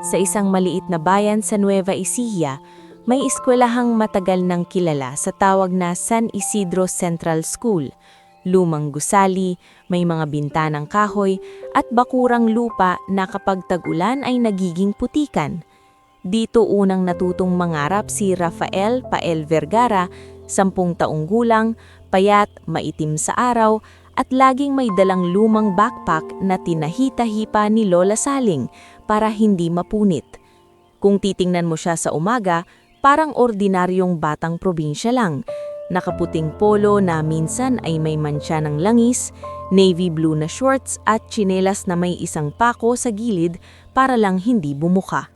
Sa isang maliit na bayan sa Nueva Ecija, may eskwelahang matagal nang kilala sa tawag na San Isidro Central School. Lumang gusali, may mga bintanang kahoy at bakurang lupa na kapag tag-ulan ay nagiging putikan. Dito unang natutong mangarap si Rafael Pael Vergara, 10 taong gulang, payat, maitim sa araw, at laging may dalang lumang backpack na tinahita-hipa ni Lola Saling para hindi mapunit. Kung titingnan mo siya sa umaga, parang ordinaryong batang probinsya lang. Nakaputing polo na minsan ay may mantsa ng langis, navy blue na shorts at tsinelas na may isang pako sa gilid para lang hindi bumuka.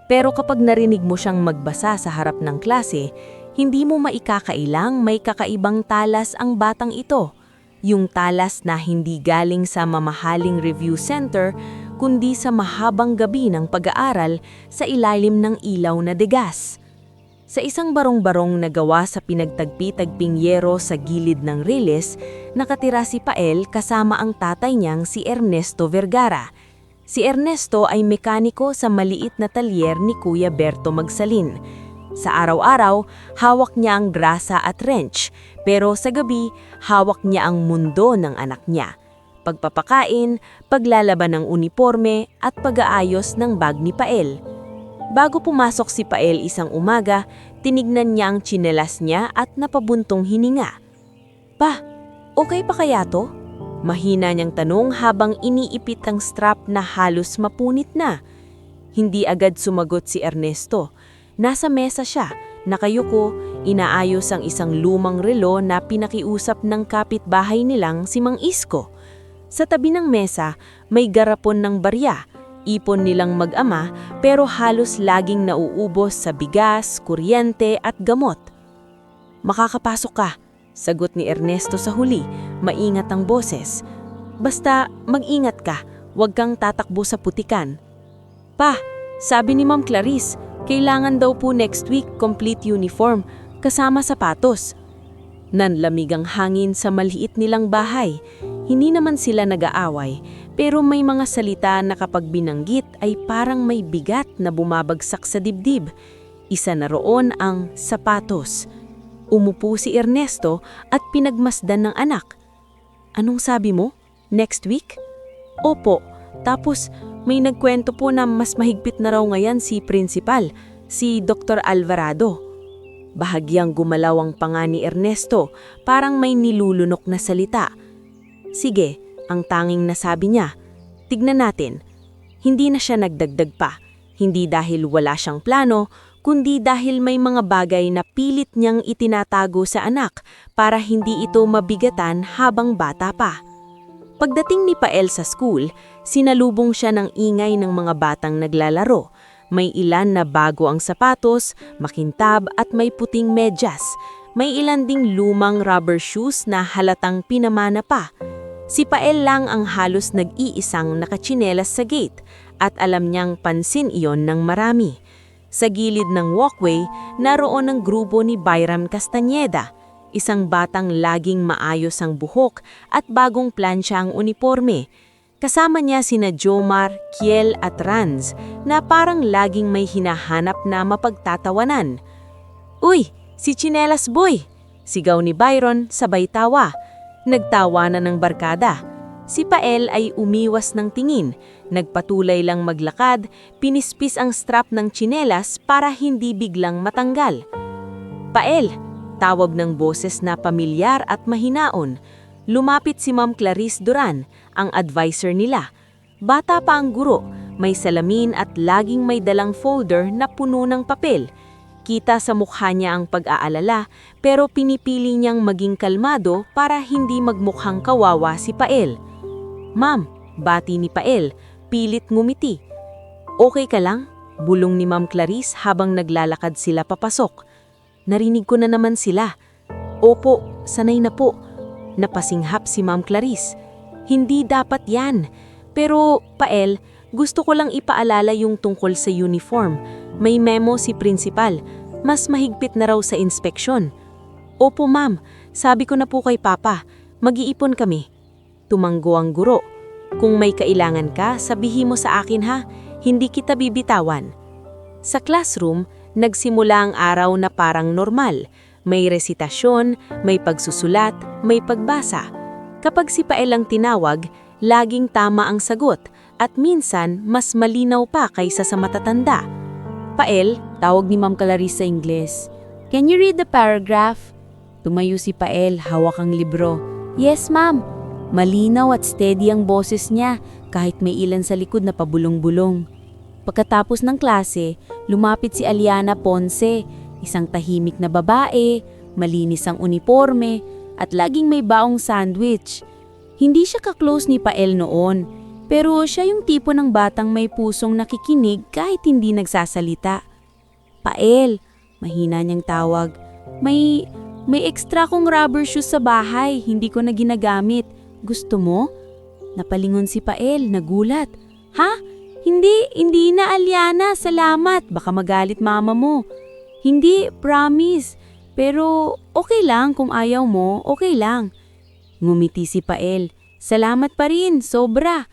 Pero kapag narinig mo siyang magbasa sa harap ng klase, hindi mo maikakailang may kakaibang talas ang batang ito. Yung talas na hindi galing sa mamahaling review center, kundi sa mahabang gabi ng pag-aaral sa ilalim ng ilaw na degas. Sa isang barong-barong na gawa sa pinagtagpi-tagping yero sa gilid ng riles, nakatira si Pael kasama ang tatay niyang si Ernesto Vergara. Si Ernesto ay mekaniko sa maliit na talyer ni Kuya Berto Magsalin. Sa araw-araw, hawak niya ang grasa at wrench, pero sa gabi, hawak niya ang mundo ng anak niya. Pagpapakain, paglalaban ng uniforme at pag-aayos ng bag ni Pael. Bago pumasok si Pael isang umaga, tinignan niya ang tsinelas niya at napabuntong hininga. "Pa, okay pa kaya to?" Mahina niyang tanong habang iniipit ang strap na halos mapunit na. Hindi agad sumagot si Ernesto. Nasa mesa siya, nakayuko, inaayos ang isang lumang relo na pinakiusap ng kapitbahay nilang si Mang Isko. Sa tabi ng mesa, may garapon ng barya. Ipon nilang mag-ama pero halos laging nauubos sa bigas, kuryente at gamot. "Makakapasok ka," sagot ni Ernesto sa huli, maingat ang boses. "Basta mag-ingat ka, huwag kang tatakbo sa putikan." "Pa, sabi ni Ma'am Clarice, kailangan daw po next week complete uniform, kasama sapatos." Nanlamig ang hangin sa maliit nilang bahay. Hindi naman sila nag-aaway, pero may mga salita na kapag binanggit ay parang may bigat na bumabagsak sa dibdib. Isa na roon ang sapatos. Umupo si Ernesto at pinagmasdan ng anak. "Anong sabi mo? Next week?" "Opo, tapos may nagkwento po na mas mahigpit na raw ngayon si principal, si Dr. Alvarado." Bahagyang gumalaw ang panga ni Ernesto, parang may nilulunok na salita. "Sige," ang tanging nasabi niya. "Tignan natin." Hindi na siya nagdagdag pa. Hindi dahil wala siyang plano, kundi dahil may mga bagay na pilit niyang itinatago sa anak para hindi ito mabigatan habang bata pa. Pagdating ni Pael sa school, sinalubong siya ng ingay ng mga batang naglalaro. May ilan na bago ang sapatos, makintab at may puting medyas. May ilan ding lumang rubber shoes na halatang pinamana pa. Si Pael lang ang halos nag-iisang nakatsinelas sa gate at alam niyang pansin iyon ng marami. Sa gilid ng walkway, naroon ang grupo ni Byram Castañeda, isang batang laging maayos ang buhok at bagong plansya ang uniforme. Kasama niya sina Jomar, Kiel at Ranz na parang laging may hinahanap na mapagtatawanan. "Uy, si Tsinelas Boy!" sigaw ni Byron sabay tawa. Nagtawanan ng barkada. Si Pael ay umiwas ng tingin, nagpatulay lang maglakad, pinispis ang strap ng tsinelas para hindi biglang matanggal. "Pael!" tawag ng boses na pamilyar at mahinaon. Lumapit si Ma'am Clarice Duran, ang advisor nila. Bata pa ang guro, may salamin at laging may dalang folder na puno ng papel. Kita sa mukha niya ang pag-aalala, pero pinipili niyang maging kalmado para hindi magmukhang kawawa si Pael. "Ma'am," bati ni Pael, pilit ngumiti. "Okay ka lang?" bulong ni Ma'am Clarice habang naglalakad sila papasok. "Narinig ko na naman sila." "Opo, sanay na po." Napasinghap si Ma'am Clarice. "Hindi dapat yan. Pero, Pael, gusto ko lang ipaalala yung tungkol sa uniform. May memo si principal. Mas mahigpit na raw sa inspeksyon." "Opo ma'am, sabi ko na po kay Papa. Mag-iipon kami." Tumanggo ang guro. "Kung may kailangan ka, sabihin mo sa akin ha. hindi kita bibitawan. Sa classroom, nagsimula ang araw na parang normal. May resitasyon, may pagsusulat, may pagbasa. Kapag si Pael ang tinawag, laging tama ang sagot at minsan mas malinaw pa kaysa sa matatanda. Pael, tawag ni Ma'am Clarice sa Ingles. Can you read the paragraph? Tumayo si Pael, hawak ang libro. Yes, ma'am. Malinaw at steady ang boses niya kahit may ilan sa likod na pabulong-bulong. Pagkatapos ng klase, lumapit si Aliana Ponce, isang tahimik na babae, malinis ang uniforme, at laging may baong sandwich. Hindi siya ka-close ni Pael noon, pero siya yung tipo ng batang may pusong nakikinig kahit hindi nagsasalita. Pael, mahina niyang tawag. May extra kong rubber shoes sa bahay, hindi ko na ginagamit. Gusto mo? Napalingon si Pael, nagulat. Ha? Hindi na Aliana, salamat. Baka magalit mama mo. Hindi, promise. Pero okay lang kung ayaw mo, okay lang. Ngumiti si Pael. Salamat pa rin, sobra.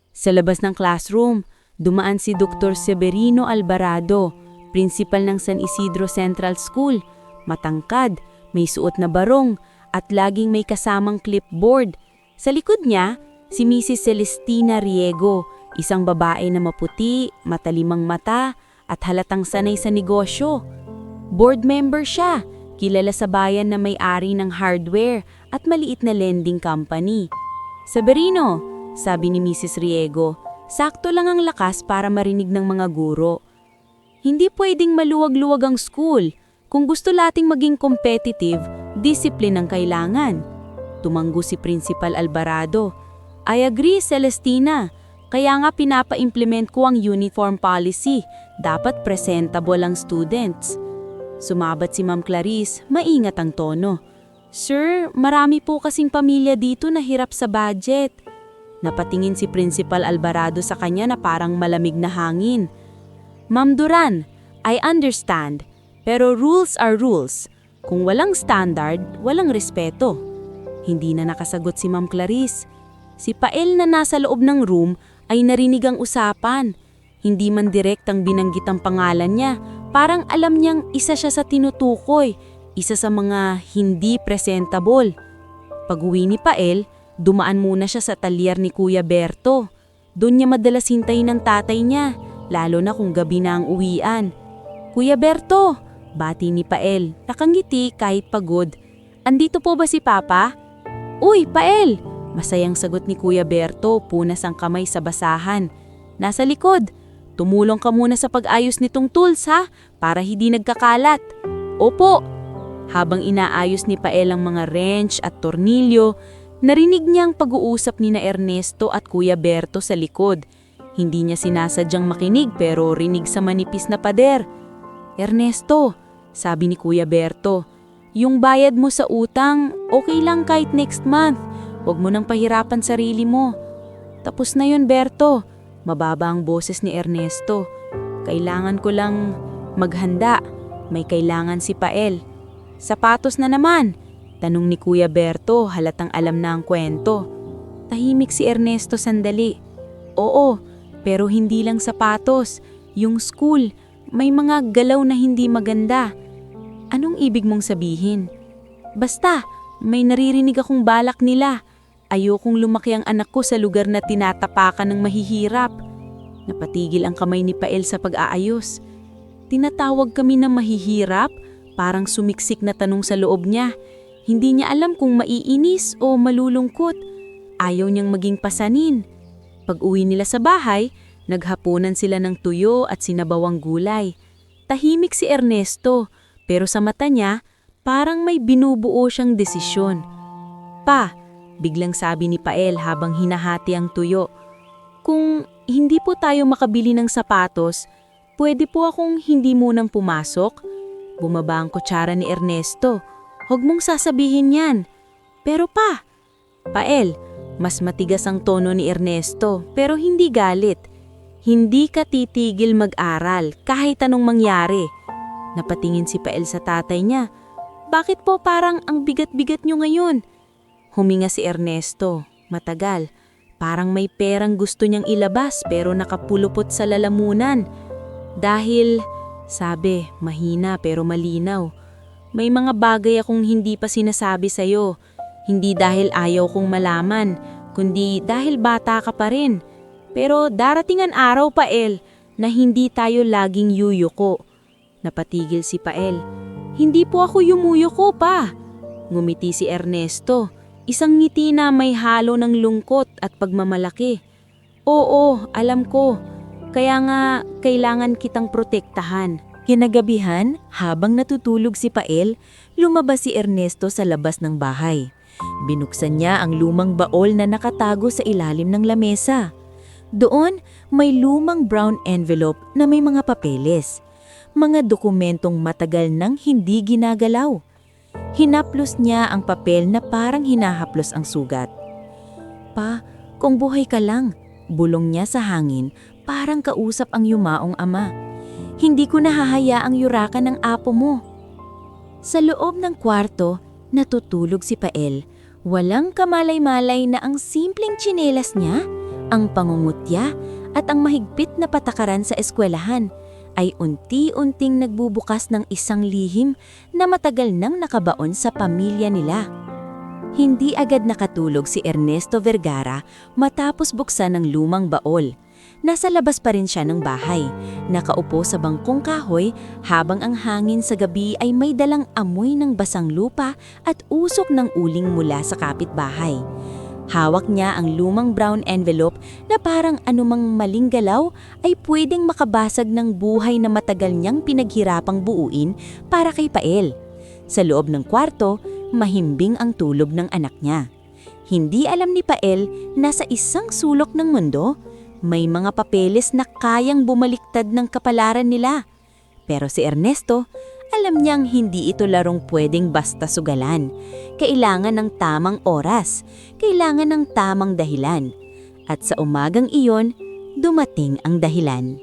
Sa labas ng classroom, dumaan si Dr. Severino Alvarado, principal ng San Isidro Central School. Matangkad, may suot na barong, at laging may kasamang clipboard. Sa likod niya, si Mrs. Celestina Riego, isang babae na maputi, matalimang mata, at halatang sanay sa negosyo. Board member siya, kilala sa bayan na may-ari ng hardware at maliit na lending company. Severino, sabi ni Mrs. Riego, sakto lang ang lakas para marinig ng mga guro. Hindi pwedeng maluwag-luwag ang school. Kung gusto nating maging competitive, discipline ang kailangan. Tumanggo si Principal Alvarado. I agree, Celestina. Kaya nga pinapa-implement ko ang uniform policy. Dapat presentable ang students. Sumabat si Ma'am Clarice, maingat ang tono. Sir, marami po kasing pamilya dito na hirap sa budget. Napatingin si Principal Alvarado sa kanya na parang malamig na hangin. Ma'am Duran, I understand. Pero rules are rules. Kung walang standard, walang respeto. Hindi na nakasagot si Ma'am Clarice. Si Pael na nasa loob ng room ay narinig ang usapan. Hindi man direct ang binanggit ang pangalan niya, parang alam niyang isa siya sa tinutukoy, isa sa mga hindi presentable. Pag-uwi ni Pael, dumaan muna siya sa talyer ni Kuya Berto. Doon niya madalas hintayin ng tatay niya, lalo na kung gabi na ang uwian. Kuya Berto, bati ni Pael, nakangiti kahit pagod. Andito po ba si Papa? Uy, Pael! Masayang sagot ni Kuya Berto, punas ang kamay sa basahan. Nasa likod. Tumulong ka muna sa pag-ayos nitong tools ha, para hindi nagkakalat. Opo. Habang inaayos ni Pael ang mga wrench at tornilyo, narinig niya ang pag-uusap ni na Ernesto at Kuya Berto sa likod. Hindi niya sinasadyang makinig pero rinig sa manipis na pader. Ernesto, sabi ni Kuya Berto, yung bayad mo sa utang, okay lang kahit next month. Huwag mo nang pahirapan sarili mo. Tapos na yun, Berto. Mababa ang boses ni Ernesto. Kailangan ko lang maghanda. May kailangan si Pael. Sapatos na naman, tanong ni Kuya Berto, halatang alam na ang kwento. Tahimik si Ernesto sandali. Oo, pero hindi lang sapatos. Yung school, may mga galaw na hindi maganda. Anong ibig mong sabihin? Basta, may naririnig akong balak nila. Ayokong lumaki ang anak ko sa lugar na tinatapakan ng mahihirap. Napatigil ang kamay ni Pael sa pag-aayos. Tinatawag kami na mahihirap, parang sumiksik na tanong sa loob niya. Hindi niya alam kung maiinis o malulungkot. Ayaw niyang maging pasanin. Pag-uwi nila sa bahay, naghapunan sila ng tuyo at sinabawang gulay. Tahimik si Ernesto, pero sa mata niya, parang may binubuo siyang desisyon. Pa, biglang sabi ni Pael habang hinahati ang tuyo. Kung hindi po tayo makabili ng sapatos, pwede po akong hindi munang pumasok? Bumaba ang kutsara ni Ernesto. Huwag mong sasabihin yan. Pero pa, Pael, mas matigas ang tono ni Ernesto pero hindi galit. Hindi ka titigil mag-aral kahit anong mangyari. Napatingin si Pael sa tatay niya. Bakit po parang ang bigat-bigat niyo ngayon? Huminga si Ernesto, matagal. Parang may perang gusto niyang ilabas pero nakapulupot sa lalamunan. Dahil, sabi, mahina pero malinaw. May mga bagay akong hindi pa sinasabi sa'yo. Hindi dahil ayaw kong malaman, kundi dahil bata ka pa rin. Pero darating ang araw, Pael, na hindi tayo laging yuyuko. Napatigil si Pael. Hindi po ako yumuyuko pa. Ngumiti si Ernesto. Isang ngiti na may halo ng lungkot at pagmamalaki. Oo, alam ko. Kaya nga, kailangan kitang protektahan. Kinagabihan, habang natutulog si Pael, lumabas si Ernesto sa labas ng bahay. Binuksan niya ang lumang baol na nakatago sa ilalim ng lamesa. Doon, may lumang brown envelope na may mga papeles. Mga dokumentong matagal nang hindi ginagalaw. Hinaplos niya ang papel na parang hinahaplos ang sugat. Pa, kung buhay ka lang, bulong niya sa hangin, parang kausap ang yumaong ama. Hindi ko nahahayaang yurakan ng apo mo. Sa loob ng kwarto, natutulog si Pael. Walang kamalay-malay na ang simpleng tsinelas niya, ang pangungutya at ang mahigpit na patakaran sa eskwelahan ay unti-unting nagbubukas ng isang lihim na matagal nang nakabaon sa pamilya nila. Hindi agad nakatulog si Ernesto Vergara matapos buksan ng lumang baol. Nasa labas pa rin siya ng bahay, nakaupo sa bangkong kahoy habang ang hangin sa gabi ay may dalang amoy ng basang lupa at usok ng uling mula sa kapitbahay. Hawak niya ang lumang brown envelope na parang anumang maling galaw ay pwedeng makabasag ng buhay na matagal niyang pinaghirapang buuin para kay Pael. Sa loob ng kwarto, mahimbing ang tulog ng anak niya. Hindi alam ni Pael na sa isang sulok ng mundo, may mga papeles na kayang bumaliktad ng kapalaran nila. Pero si Ernesto, alam niyang hindi ito larong pwedeng basta sugalan. Kailangan ng tamang oras, kailangan ng tamang dahilan. At sa umagang iyon, dumating ang dahilan.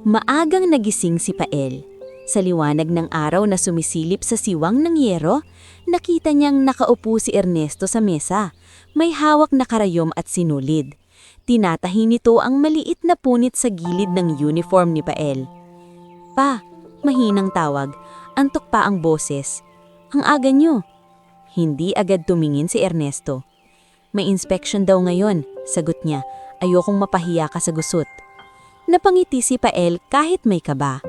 Maagang nagising si Pael. Sa liwanag ng araw na sumisilip sa siwang ng yero, nakita niyang nakaupo si Ernesto sa mesa. May hawak na karayom at sinulid. Tinatahi nito ang maliit na punit sa gilid ng uniform ni Pael. Pa, mahinang tawag, antok pa ang boses. Ang aga niyo. Hindi agad tumingin si Ernesto. May inspection daw ngayon, sagot niya. Ayokong mapahiya ka sa gusot. Napangiti si Pael kahit may kaba.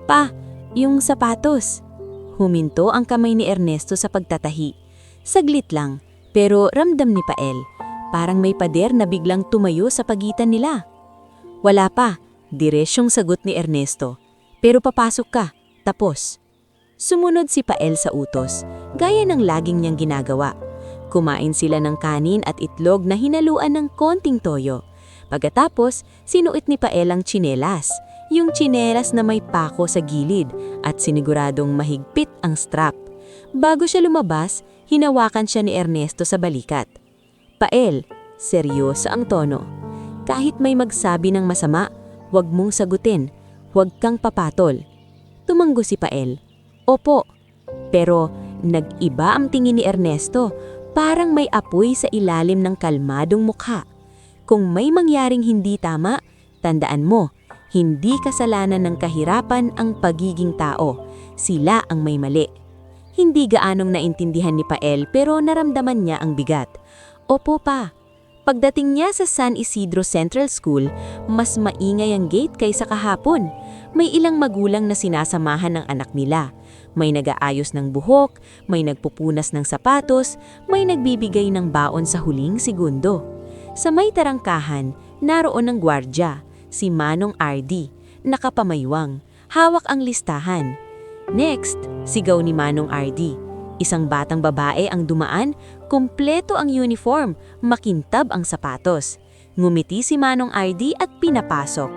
Pa, yung sapatos. Huminto ang kamay ni Ernesto sa pagtatahi. Saglit lang, pero ramdam ni Pael. Parang may pader na biglang tumayo sa pagitan nila. Wala pa, diresyong sagot ni Ernesto. Pero papasok ka, tapos. Sumunod si Pael sa utos, gaya ng laging niyang ginagawa. Kumain sila ng kanin at itlog na hinaluan ng konting toyo. Pagkatapos, sinuot ni Pael ang tsinelas, yung tsinelas na may pako sa gilid at siniguradong mahigpit ang strap. Bago siya lumabas, hinawakan siya ni Ernesto sa balikat. Pael, seryoso ang tono. Kahit may magsabi ng masama, huwag mong sagutin, huwag kang papatol. Tumanggo si Pael. Opo. Pero nag-iba ang tingin ni Ernesto, parang may apoy sa ilalim ng kalmadong mukha. Kung may mangyaring hindi tama, tandaan mo, hindi kasalanan ng kahirapan ang pagiging tao. Sila ang may mali. Hindi gaanong naintindihan ni Pael pero naramdaman niya ang bigat. Opo pa. Pagdating niya sa San Isidro Central School, mas maingay ang gate kaysa kahapon. May ilang magulang na sinasamahan ng anak nila. May nag-aayos ng buhok, may nagpupunas ng sapatos, may nagbibigay ng baon sa huling segundo. Sa may tarangkahan, naroon ang gwardya, si Manong RD, nakapamaywang, hawak ang listahan. Next, sigaw ni Manong RD. Isang batang babae ang dumaan, kumpleto ang uniform, makintab ang sapatos. Ngumiti si Manong RD at pinapasok.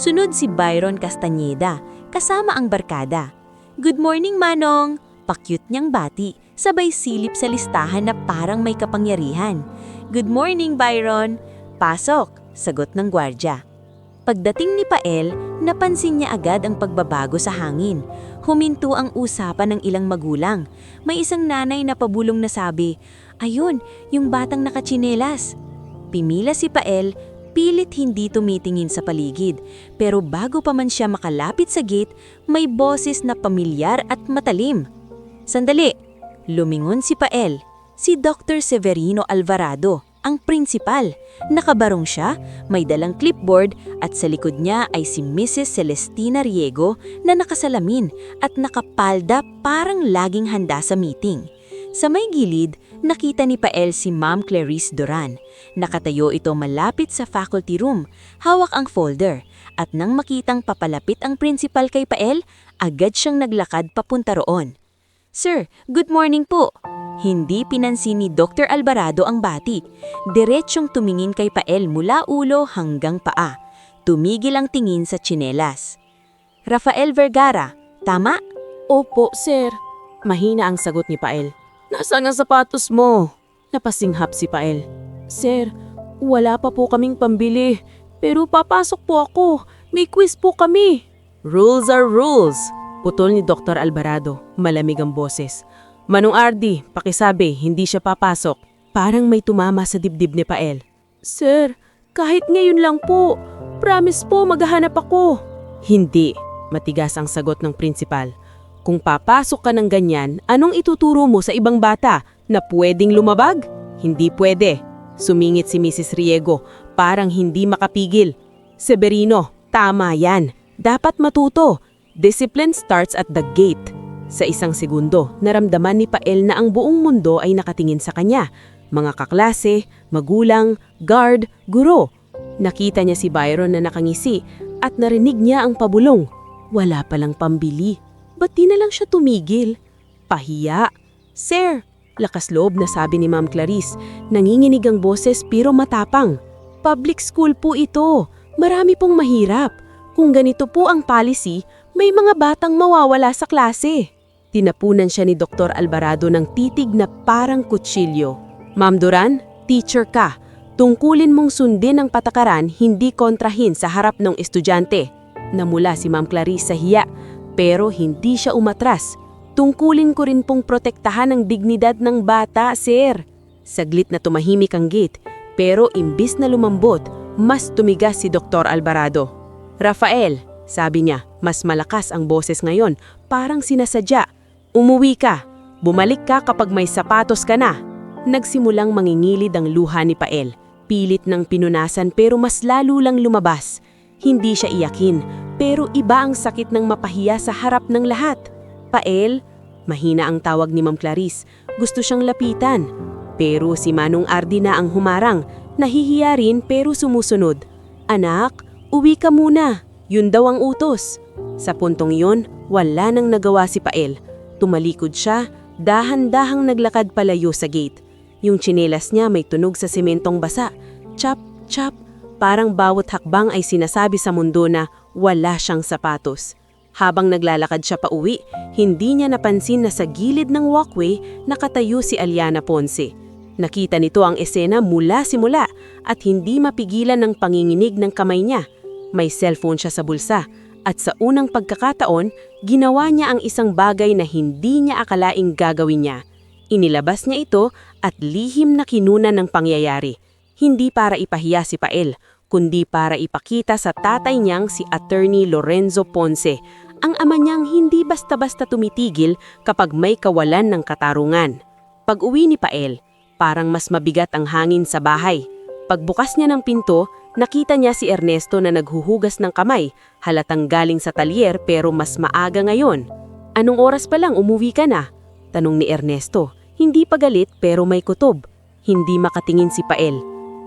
Sunod si Byron Castañeda, kasama ang barkada. Good morning, Manong! Pakyut niyang bati, sabay silip sa listahan na parang may kapangyarihan. Good morning, Byron! Pasok, sagot ng gwardya. Pagdating ni Pael, napansin niya agad ang pagbabago sa hangin. Huminto ang usapan ng ilang magulang. May isang nanay na pabulong na sabi, "Ayun, yung batang nakatsinelas." Pimila si Pael, pilit hindi tumitingin sa paligid. Pero bago pa man siya makalapit sa gate, may boses na pamilyar at matalim. Sandali! Lumingon si Pael. Si Dr. Severino Alvarado, ang prinsipal. Nakabarong siya, may dalang clipboard at sa likod niya ay si Mrs. Celestina Riego na nakasalamin at nakapalda parang laging handa sa meeting. Sa may gilid, nakita ni Pael si Ma'am Clarice Duran. Nakatayo ito malapit sa faculty room, hawak ang folder. At nang makitang papalapit ang principal kay Pael, agad siyang naglakad papunta roon. "Sir, good morning po." Hindi pinansin ni Dr. Alvarado ang bati. Diretsyong tumingin kay Pael mula ulo hanggang paa. Tumigil ang tingin sa tsinelas. "Rafael Vergara, tama?" Opo, sir. Mahina ang sagot ni Pael. Nasaan ang sapatos mo? Napasinghap si Pael. Sir, wala pa po kaming pambili. Pero papasok po ako. May quiz po kami. Rules are rules. Putol ni Dr. Alvarado. Malamig ang boses. Manong Ardi, pakisabi, hindi siya papasok. Parang may tumama sa dibdib ni Pael. Sir, kahit ngayon lang po. Promise po, maghahanap ako. Hindi. Matigas ang sagot ng prinsipal. Kung papasok ka ng ganyan, anong ituturo mo sa ibang bata? Na pwedeng lumabag? Hindi pwede. Sumingit si Mrs. Riego, parang hindi makapigil. Severino, tama yan. Dapat matuto. Discipline starts at the gate. Sa isang segundo, naramdaman ni Pael na ang buong mundo ay nakatingin sa kanya. Mga kaklase, magulang, guard, guro. Nakita niya si Byron na nakangisi at narinig niya ang pabulong. Wala palang pambili. Ba't di na lang siya tumigil? Pahiya. Sir, lakas loob na sabi ni Ma'am Clarice. Nanginginig ang boses pero matapang. Public school po ito. Marami pong mahirap. Kung ganito po ang policy, may mga batang mawawala sa klase. Tinapunan siya ni Dr. Alvarado ng titig na parang kutsilyo. Ma'am Duran, teacher ka. Tungkulin mong sundin ang patakaran, hindi kontrahin sa harap ng estudyante. Namula si Ma'am Clarice sa hiya, pero hindi siya umatras. Tungkulin ko rin pong protektahan ang dignidad ng bata, sir. Saglit na tumahimik ang gate, pero imbis na lumambot, mas tumigas si Dr. Alvarado. Rafael, sabi niya, mas malakas ang boses ngayon, parang sinasadya. Umuwi ka. Bumalik ka kapag may sapatos ka na. Nagsimulang mangingilid ang luha ni Pael. Pilit ng pinunasan pero mas lalo lang lumabas. Hindi siya iyakin, pero iba ang sakit ng mapahiya sa harap ng lahat. Pael, mahina ang tawag ni Ma'am Clarice. Gusto siyang lapitan. Pero si Manong Ardi na ang humarang. Nahihiya rin pero sumusunod. Anak, uwi ka muna. Yun daw ang utos. Sa puntong yun, wala nang nagawa si Pael. Tumalikod siya, dahan-dahang naglakad palayo sa gate. Yung tsinelas niya may tunog sa sementong basa. Chop, chop. Parang bawat hakbang ay sinasabi sa mundo na wala siyang sapatos. Habang naglalakad siya pa uwi, hindi niya napansin na sa gilid ng walkway nakatayo si Aliana Ponce. Nakita nito ang esena mula simula at hindi mapigilan ng panginginig ng kamay niya. May cellphone siya sa bulsa. At sa unang pagkakataon, ginawa niya ang isang bagay na hindi niya akalaing gagawin niya. Inilabas niya ito at lihim na kinunan ng pangyayari. Hindi para ipahiya si Pael, kundi para ipakita sa tatay niyang si Attorney Lorenzo Ponce, ang ama niyang hindi basta-basta tumitigil kapag may kawalan ng katarungan. Pag-uwi ni Pael, parang mas mabigat ang hangin sa bahay. Pagbukas niya ng pinto, nakita niya si Ernesto na naghuhugas ng kamay, halatang galing sa talyer pero mas maaga ngayon. Anong oras pa lang umuwi ka na? Tanong ni Ernesto, hindi pa galit pero may kutob. Hindi makatingin si Pael.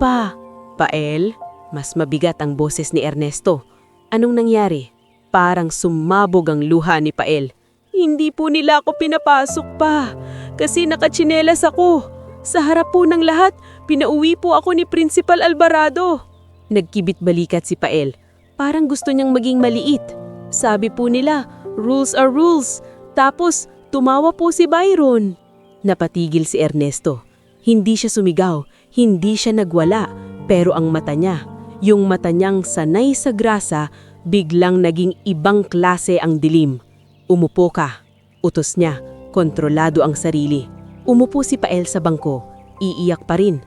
Pael? Mas mabigat ang boses ni Ernesto. Anong nangyari? Parang sumabog ang luha ni Pael. Hindi po nila ako pinapasok pa, kasi nakatsinelas ako. Sa harap po ng lahat, pinauwi po ako ni Principal Alvarado. Nagkibit balikat si Pael. Parang gusto niyang maging maliit. Sabi po nila, rules are rules. Tapos, tumawa po si Byron. Napatigil si Ernesto. Hindi siya sumigaw, hindi siya nagwala. Pero ang mata niya, yung mata niyang sanay sa grasa, biglang naging ibang klase ang dilim. Umupo ka. Utos niya, kontrolado ang sarili. Umupo si Pael sa bangko. Iiyak pa rin.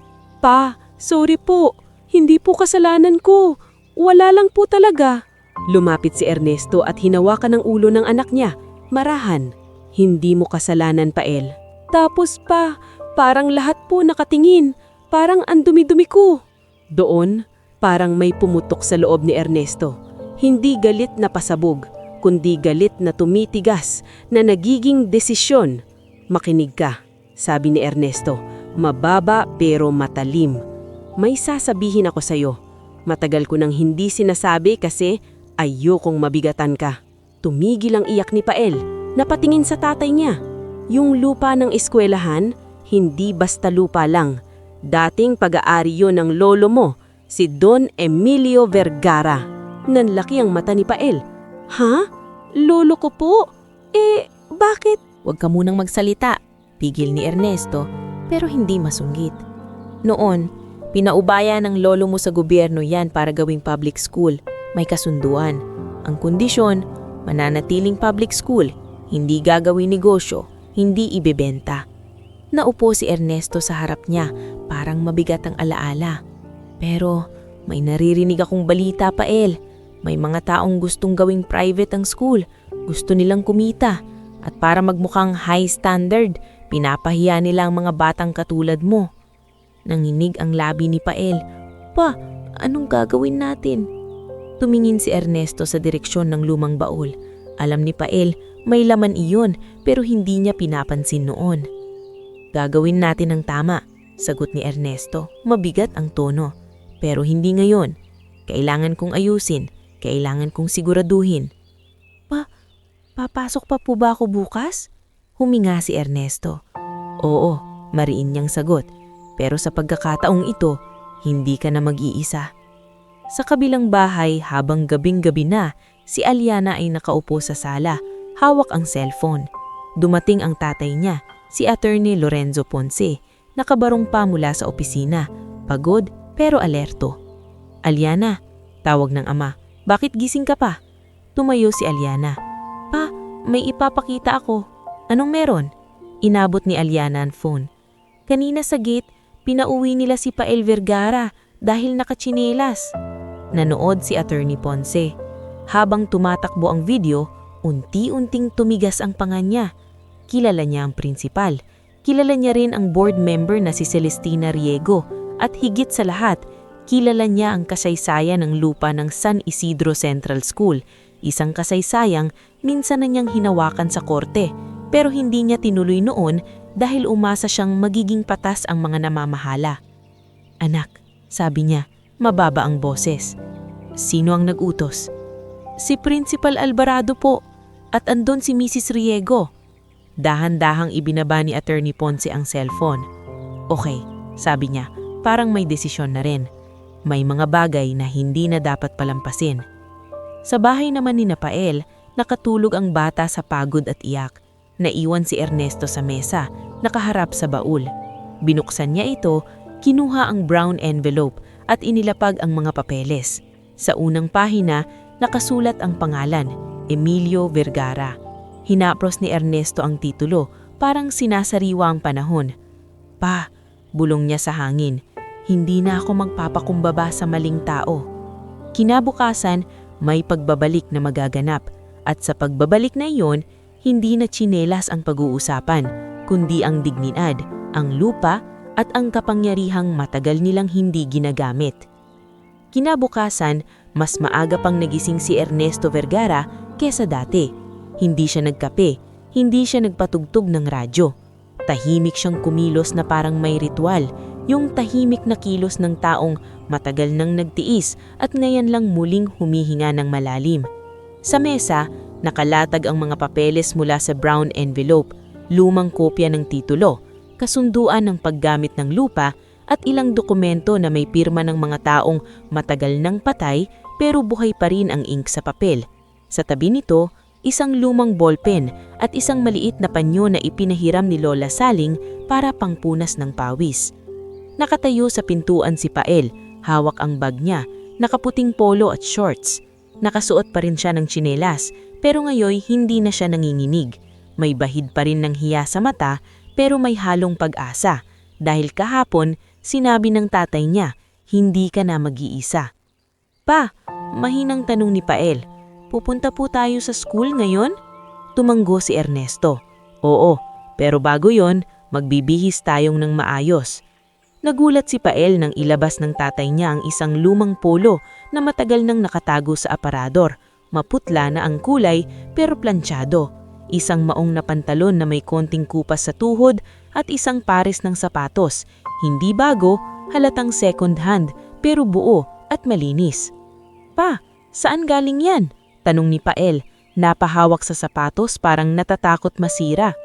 Sorry po, hindi po kasalanan ko. Wala lang po talaga. Lumapit si Ernesto at hinawakan ang ulo ng anak niya. Marahan, hindi mo kasalanan, Pael. Tapos pa, parang lahat po nakatingin. Parang ang dumi-dumi ko. Doon, parang may pumutok sa loob ni Ernesto. Hindi galit na pasabog, kundi galit na tumitigas, na nagiging desisyon. Makinig ka, sabi ni Ernesto. Mababa pero matalim. May sasabihin ako sa'yo. Matagal ko nang hindi sinasabi kasi ayokong mabigatan ka. Tumigil ang iyak ni Pael. Napatingin sa tatay niya. Yung lupa ng eskwelahan, hindi basta lupa lang. Dating pag-aari yun ng lolo mo, si Don Emilio Vergara. Nanlaki ang mata ni Pael. Ha? Lolo ko po? Bakit? Huwag ka munang magsalita, pigil ni Ernesto, pero hindi masunggit. Noon, pinaubaya ng lolo mo sa gobyerno yan para gawing public school. May kasunduan. Ang kondisyon, mananatiling public school, hindi gagawin negosyo, hindi ibebenta. Naupo si Ernesto sa harap niya, parang mabigat ang alaala. Pero may naririnig akong balita, Pael. May mga taong gustong gawing private ang school, gusto nilang kumita. At para magmukhang high standard, pinapahiya nila ang mga batang katulad mo. Nanginig ang labi ni Pael. Pa, anong gagawin natin? Tumingin si Ernesto sa direksyon ng lumang baul. Alam ni Pael, may laman iyon pero hindi niya pinapansin noon. Gagawin natin ang tama, sagot ni Ernesto. Mabigat ang tono. Pero hindi ngayon. Kailangan kong ayusin. Kailangan kong siguraduhin. Papasok pa po ba ako bukas? Huminga si Ernesto. Oo, mariin niyang sagot. Pero sa pagkakataong ito, hindi ka na mag-iisa. Sa kabilang bahay habang gabing-gabi na, si Aliana ay nakaupo sa sala, hawak ang cellphone. Dumating ang tatay niya, si Attorney Lorenzo Ponce, nakabarong pa mula sa opisina, pagod pero alerto. Aliana, tawag ng ama, bakit gising ka pa? Tumayo si Aliana. Pa, may ipapakita ako. Anong meron? Inabot ni Aliana ang phone. Kanina sa gate, pinauwi nila si Pael Vergara dahil nakatsinelas. Nanood si Attorney Ponce. Habang tumatakbo ang video, unti-unting tumigas ang panga niya. Kilala niya ang prinsipal. Kilala niya rin ang board member na si Celestina Riego. At higit sa lahat, kilala niya ang kasaysayan ng lupa ng San Isidro Central School. Isang kasaysayang minsan na niyang hinawakan sa korte. Pero hindi niya tinuloy noon dahil umasa siyang magiging patas ang mga namamahala. Anak, sabi niya, mababa ang boses. Sino ang nag-utos? Si Principal Alvarado po. At andon si Mrs. Riego. Dahan-dahang ibinaba ni Attorney Ponce ang cellphone. Okay, sabi niya, parang may desisyon na rin. May mga bagay na hindi na dapat palampasin. Sa bahay naman ni Pael, nakatulog ang bata sa pagod at iyak. Naiwan si Ernesto sa mesa, nakaharap sa baul. Binuksan niya ito, kinuha ang brown envelope at inilapag ang mga papeles. Sa unang pahina, nakasulat ang pangalan, Emilio Vergara. Hinapros ni Ernesto ang titulo, parang sinasariwa ang panahon. Pa, bulong niya sa hangin, hindi na ako magpapakumbaba sa maling tao. Kinabukasan, may pagbabalik na magaganap. At sa pagbabalik na iyon, hindi na tsinelas ang pag-uusapan, kundi ang dignidad, ang lupa at ang kapangyarihang matagal nilang hindi ginagamit. Kinabukasan, mas maaga pang nagising si Ernesto Vergara kesa dati. Hindi siya nagkape, hindi siya nagpatugtog ng radyo. Tahimik siyang kumilos na parang may ritual, yung tahimik na kilos ng taong matagal nang nagtiis at ngayon lang muling humihinga ng malalim. Sa mesa, nakalatag ang mga papeles mula sa brown envelope, lumang kopya ng titulo, kasunduan ng paggamit ng lupa at ilang dokumento na may pirma ng mga taong matagal nang patay pero buhay pa rin ang ink sa papel. Sa tabi nito, isang lumang ballpen at isang maliit na panyo na ipinahiram ni Lola Saling para pangpunas ng pawis. Nakatayo sa pintuan si Pael, hawak ang bag niya, nakaputing polo at shorts. Nakasuot pa rin siya ng tsinelas, pero ngayon hindi na siya nanginginig. May bahid pa rin ng hiya sa mata, pero may halong pag-asa. Dahil kahapon, Sinabi ng tatay niya, hindi ka na mag-iisa. Pa, mahinang tanong ni Pael, pupunta po tayo sa school ngayon? Tumanggo si Ernesto. Oo, pero bago yon, magbibihis tayong ng maayos. Nagulat si Pael nang ilabas ng tatay niya ang isang lumang polo na matagal nang nakatago sa aparador. Maputla na ang kulay pero planchado. Isang maong na pantalon na may konting kupas sa tuhod at isang pares ng sapatos. Hindi bago, halatang second hand pero buo at malinis. Pa, saan galing yan? Tanong ni Pael, napahawak sa sapatos parang natatakot masira.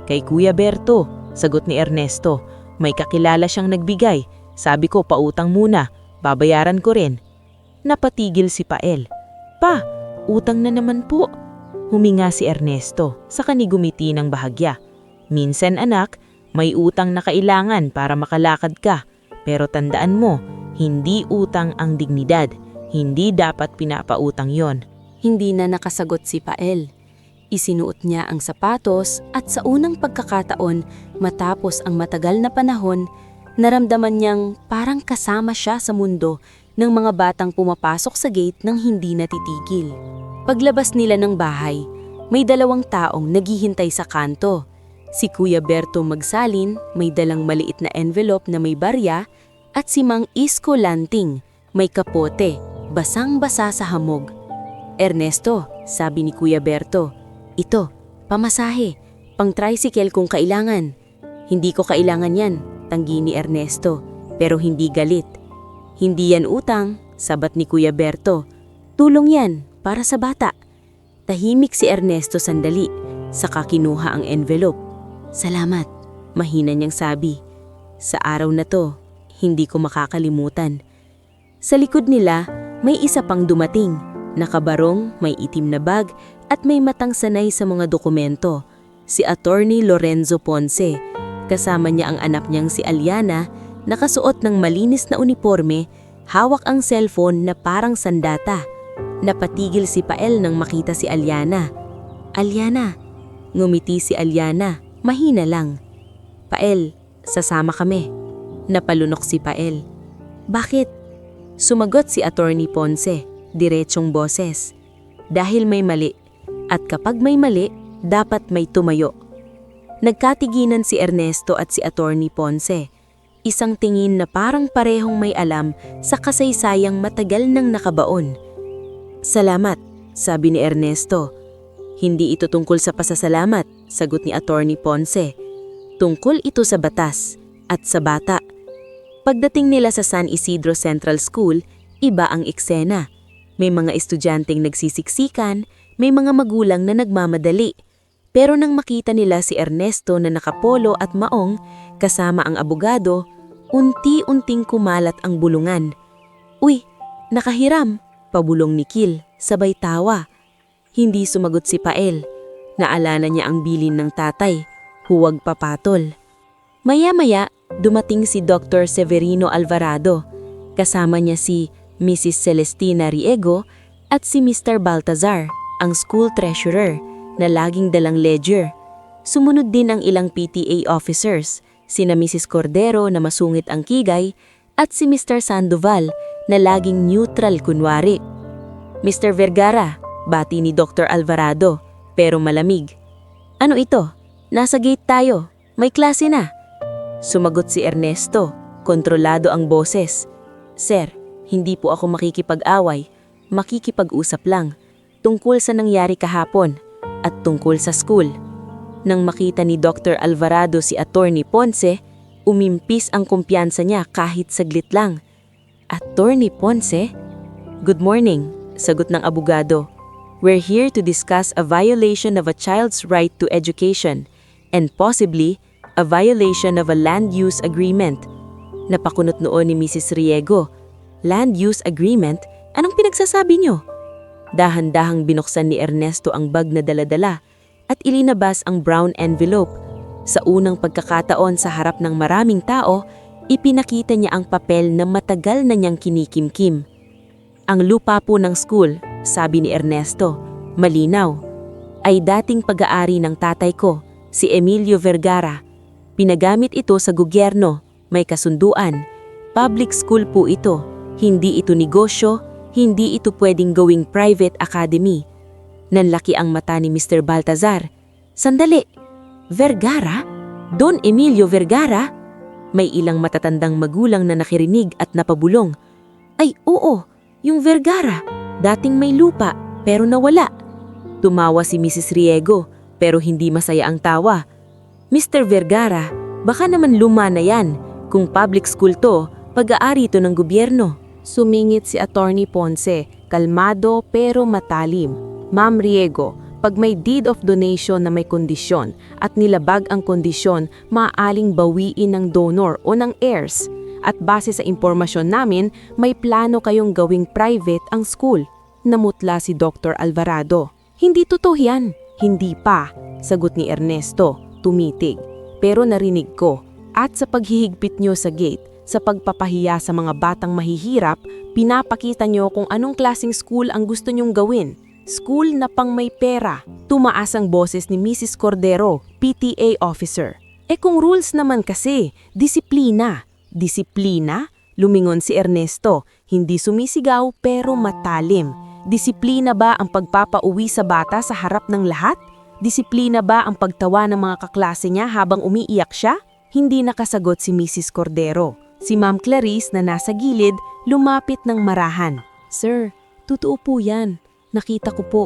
Kay Kuya Berto, sagot ni Ernesto. May kakilala siyang nagbigay. Sabi ko pautang muna, babayaran ko rin. Napatigil si Pael. Pa, utang na naman po. Huminga si Ernesto, saka ni gumiti ng bahagya. Minsan anak, may utang na kailangan para makalakad ka. Pero tandaan mo, hindi utang ang dignidad. Hindi dapat pinapautang yon. Hindi na nakasagot si Pael. Isinuot niya ang sapatos at sa unang pagkakataon, matapos ang matagal na panahon, naramdaman niyang parang kasama siya sa mundo ng mga batang pumapasok sa gate nang hindi natitigil. Paglabas nila ng bahay, may dalawang taong naghihintay sa kanto. Si Kuya Berto Magsalin, may dalang maliit na envelope na may barya, at si Mang Isko Lanting, may kapote, basang-basa sa hamog. Ernesto, sabi ni Kuya Berto, ito, pamasahe, pang tricycle kung kailangan. Hindi ko kailangan yan, tanggi ni Ernesto, pero hindi galit. Hindi yan utang, sabat ni Kuya Berto. Tulong yan, para sa bata. Tahimik si Ernesto sandali, saka kinuha ang envelope. Salamat, mahina niyang sabi. Sa araw na to, hindi ko makakalimutan. Sa likod nila, may isa pang dumating. Nakabarong, may itim na bag at may matang sanay sa mga dokumento. Si Attorney Lorenzo Ponce. Kasama niya ang anak niyang si Aliana, nakasuot ng malinis na uniforme, hawak ang cellphone na parang sandata. Napatigil si Pael nang makita si Aliana. Aliana, ngumiti si Aliana, mahina lang. Pael, sasama kami. Napalunok si Pael. Bakit? Sumagot si Attorney Ponce, diretsong boses. Dahil may mali, at kapag may mali, dapat may tumayo. Nagkatiginan si Ernesto at si Attorney Ponce. Isang tingin na parang parehong may alam sa kasaysayang matagal nang nakabaon. Salamat, sabi ni Ernesto. Hindi ito tungkol sa pasasalamat, sagot ni Attorney Ponce. Tungkol ito sa batas at sa bata. Pagdating nila sa San Isidro Central School, iba ang eksena. May mga estudyanteng nagsisiksikan, may mga magulang na nagmamadali. Pero nang makita nila si Ernesto na nakapolo at maong, kasama ang abogado, unti-unting kumalat ang bulungan. Uy, nakahiram, pabulong ni Kil, sabay tawa. Hindi sumagot si Pael. Naalala niya ang bilin ng tatay, huwag papatol. Maya-maya, dumating si Dr. Severino Alvarado. Kasama niya si Mrs. Celestina Riego at si Mr. Baltazar, ang school treasurer, na laging dalang ledger. Sumunod din ang ilang PTA officers, sina Mrs. Cordero na masungit ang kigay at si Mr. Sandoval na laging neutral kunwari. Mr. Vergara, bati ni Dr. Alvarado, pero malamig. Ano ito? Nasa gate tayo. May klase na. Sumagot si Ernesto, kontrolado ang boses. Sir, hindi po ako makikipag-away. Makikipag-usap lang. Tungkol sa nangyari kahapon at tungkol sa school. Nang makita ni Dr. Alvarado si Attorney Ponce, umimpis ang kumpiyansa niya kahit saglit lang. Attorney Ponce? Good morning, sagot ng abogado. We're here to discuss a violation of a child's right to education and possibly a violation of a land use agreement. Napakunot noon ni Mrs. Riego. Land use agreement? Anong pinagsasabi niyo? Dahan-dahang binuksan ni Ernesto ang bag na daladala at ilinabas ang brown envelope. Sa unang pagkakataon sa harap ng maraming tao, ipinakita niya ang papel na matagal na niyang kinikimkim. Ang lupa po ng school, sabi ni Ernesto, malinaw, ay dating pag-aari ng tatay ko, si Emilio Vergara. Pinagamit ito sa gobyerno May kasunduan. Public school po ito. Hindi ito negosyo, hindi ito pwedeng gawing private academy. Nanlaki ang mata ni Mr. Baltazar. Sandali! Vergara? Don Emilio Vergara? May ilang matatandang magulang na nakirinig at napabulong. Ay oo, yung Vergara. Dating may lupa, pero nawala. Tumawa si Mrs. Riego, pero hindi masaya ang tawa. Mr. Vergara, baka naman luma na yan. Kung public school to, pag-aari ito ng gobyerno. Sumingit si Attorney Ponce, kalmado pero matalim. Ma'am Riego, pag may deed of donation na may kondisyon at nilabag ang kondisyon, maaaling bawiin ng donor o ng heirs. At base sa impormasyon namin, may plano kayong gawing private ang school. Namutla si Dr. Alvarado. Hindi totoo yan. Hindi pa, sagot ni Ernesto, tumitig. Pero narinig ko. At sa paghihigpit nyo sa gate, sa pagpapahiya sa mga batang mahihirap, pinapakita nyo kung anong klaseng school ang gusto nyong gawin. School na pang may pera. Tumaas ang boses ni Mrs. Cordero, PTA officer. Kung rules naman kasi, disiplina. Disiplina? Lumingon si Ernesto, hindi sumisigaw pero matalim. Disiplina ba ang pagpapauwi sa bata sa harap ng lahat? Disiplina ba ang pagtawa ng mga kaklase niya habang umiiyak siya? Hindi nakasagot si Mrs. Cordero. Si Ma'am Clarice na nasa gilid, lumapit ng marahan. Sir, totoo po yan. Nakita ko po.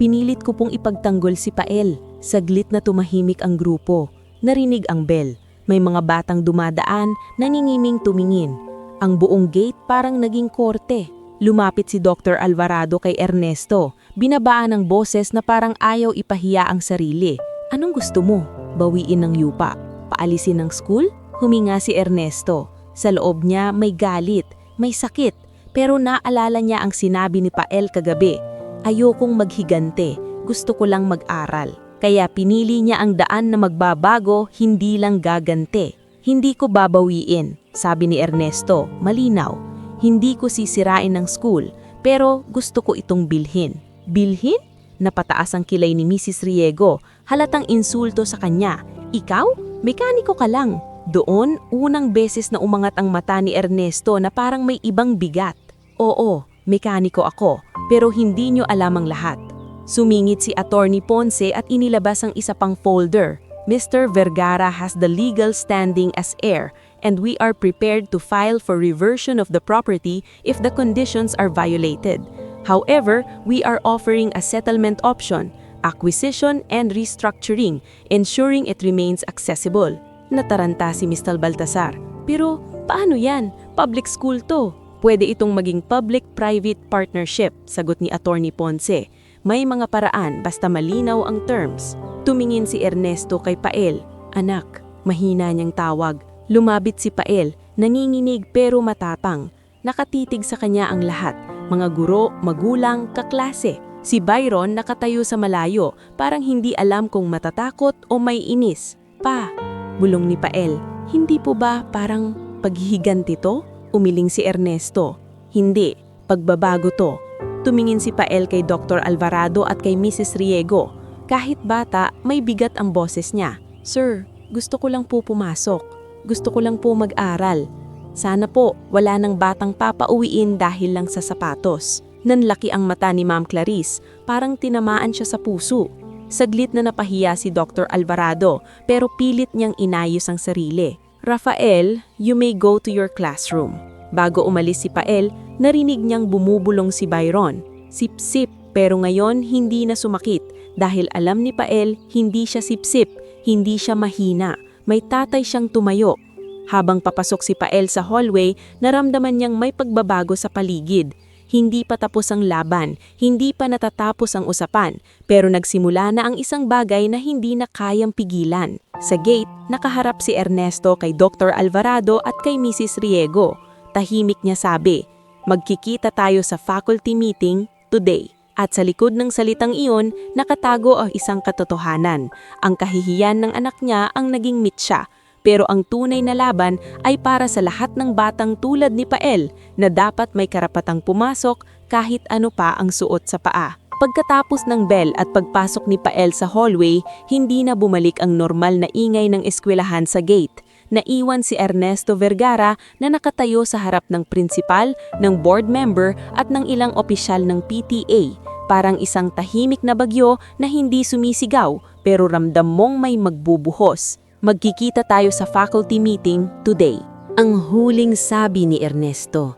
Pinilit ko pong ipagtanggol si Pael. Saglit na tumahimik ang grupo. Narinig ang bell. May mga batang dumadaan, nangingiming tumingin. Ang buong gate parang naging korte. Lumapit si Dr. Alvarado kay Ernesto. Binabaan ng boses na parang ayaw ipahiya ang sarili. Anong gusto mo? Bawiin ng yupa? Paalisin ng school? Huminga si Ernesto. Sa loob niya may galit, may sakit. Pero naalala niya ang sinabi ni Pael kagabi. Ayokong maghigante, gusto ko lang mag-aral. Kaya pinili niya ang daan na magbabago, hindi lang gagante. Hindi ko babawiin, sabi ni Ernesto, malinaw. Hindi ko sisirain ng school, pero gusto ko itong bilhin. Bilhin? Napataas ang kilay ni Mrs. Riego, halatang insulto sa kanya. Ikaw? Mekaniko ka lang. Doon, unang beses na umangat ang mata ni Ernesto na parang may ibang bigat. Oo, mekaniko ako, pero hindi nyo alam ang lahat. Sumingit si Attorney Ponce at inilabas ang isa pang folder. Mr. Vergara has the legal standing as heir and we are prepared to file for reversion of the property if the conditions are violated. However, we are offering a settlement option, acquisition and restructuring, ensuring it remains accessible. Nataranta si Mr. Baltasar. Pero paano yan? Public school to. Pwede itong maging public-private partnership, sagot ni Attorney Ponce. May mga paraan basta malinaw ang terms. Tumingin si Ernesto kay Pael. Anak, mahina niyang tawag. Lumabit si Pael, nanginginig pero matapang. Nakatitig sa kanya ang lahat, mga guro, magulang, kaklase. Si Byron nakatayo sa malayo, parang hindi alam kung matatakot o may inis. Pa, bulong ni Pael, hindi po ba parang paghihiganti to? Umiling si Ernesto. Hindi, pagbabago to. Tumingin si Pael kay Dr. Alvarado at kay Mrs. Riego. Kahit bata, may bigat ang boses niya. Sir, gusto ko lang po pumasok. Gusto ko lang po mag-aral. Sana po, wala nang batang papauwiin dahil lang sa sapatos. Nanlaki ang mata ni Ma'am Clarice, parang tinamaan siya sa puso. Saglit na napahiya si Dr. Alvarado, pero pilit niyang inayos ang sarili. Rafael, you may go to your classroom. Bago umalis si Pael, narinig niyang bumubulong si Byron. Sip-sip, pero ngayon hindi na sumakit dahil alam ni Pael hindi siya sip-sip, hindi siya mahina. May tatay siyang tumayo. Habang papasok si Pael sa hallway, naramdaman niyang may pagbabago sa paligid. Hindi pa tapos ang laban, hindi pa natatapos ang usapan, pero nagsimula na ang isang bagay na hindi na kayang pigilan. Sa gate, nakaharap si Ernesto kay Dr. Alvarado at kay Mrs. Riego. Tahimik niya sabi, magkikita tayo sa faculty meeting today. At sa likod ng salitang iyon, nakatago ang isang katotohanan. Ang kahihiyan ng anak niya ang naging mitsa. Pero ang tunay na laban ay para sa lahat ng batang tulad ni Pael na dapat may karapatang pumasok kahit ano pa ang suot sa paa. Pagkatapos ng bell at pagpasok ni Pael sa hallway, hindi na bumalik ang normal na ingay ng eskwelahan sa gate. naiwan si Ernesto Vergara na nakatayo sa harap ng prinsipal, ng board member at ng ilang opisyal ng PTA. Parang isang tahimik na bagyo na hindi sumisigaw pero ramdam mong may magbubuhos. Magkikita tayo sa faculty meeting today. Ang huling sabi ni Ernesto.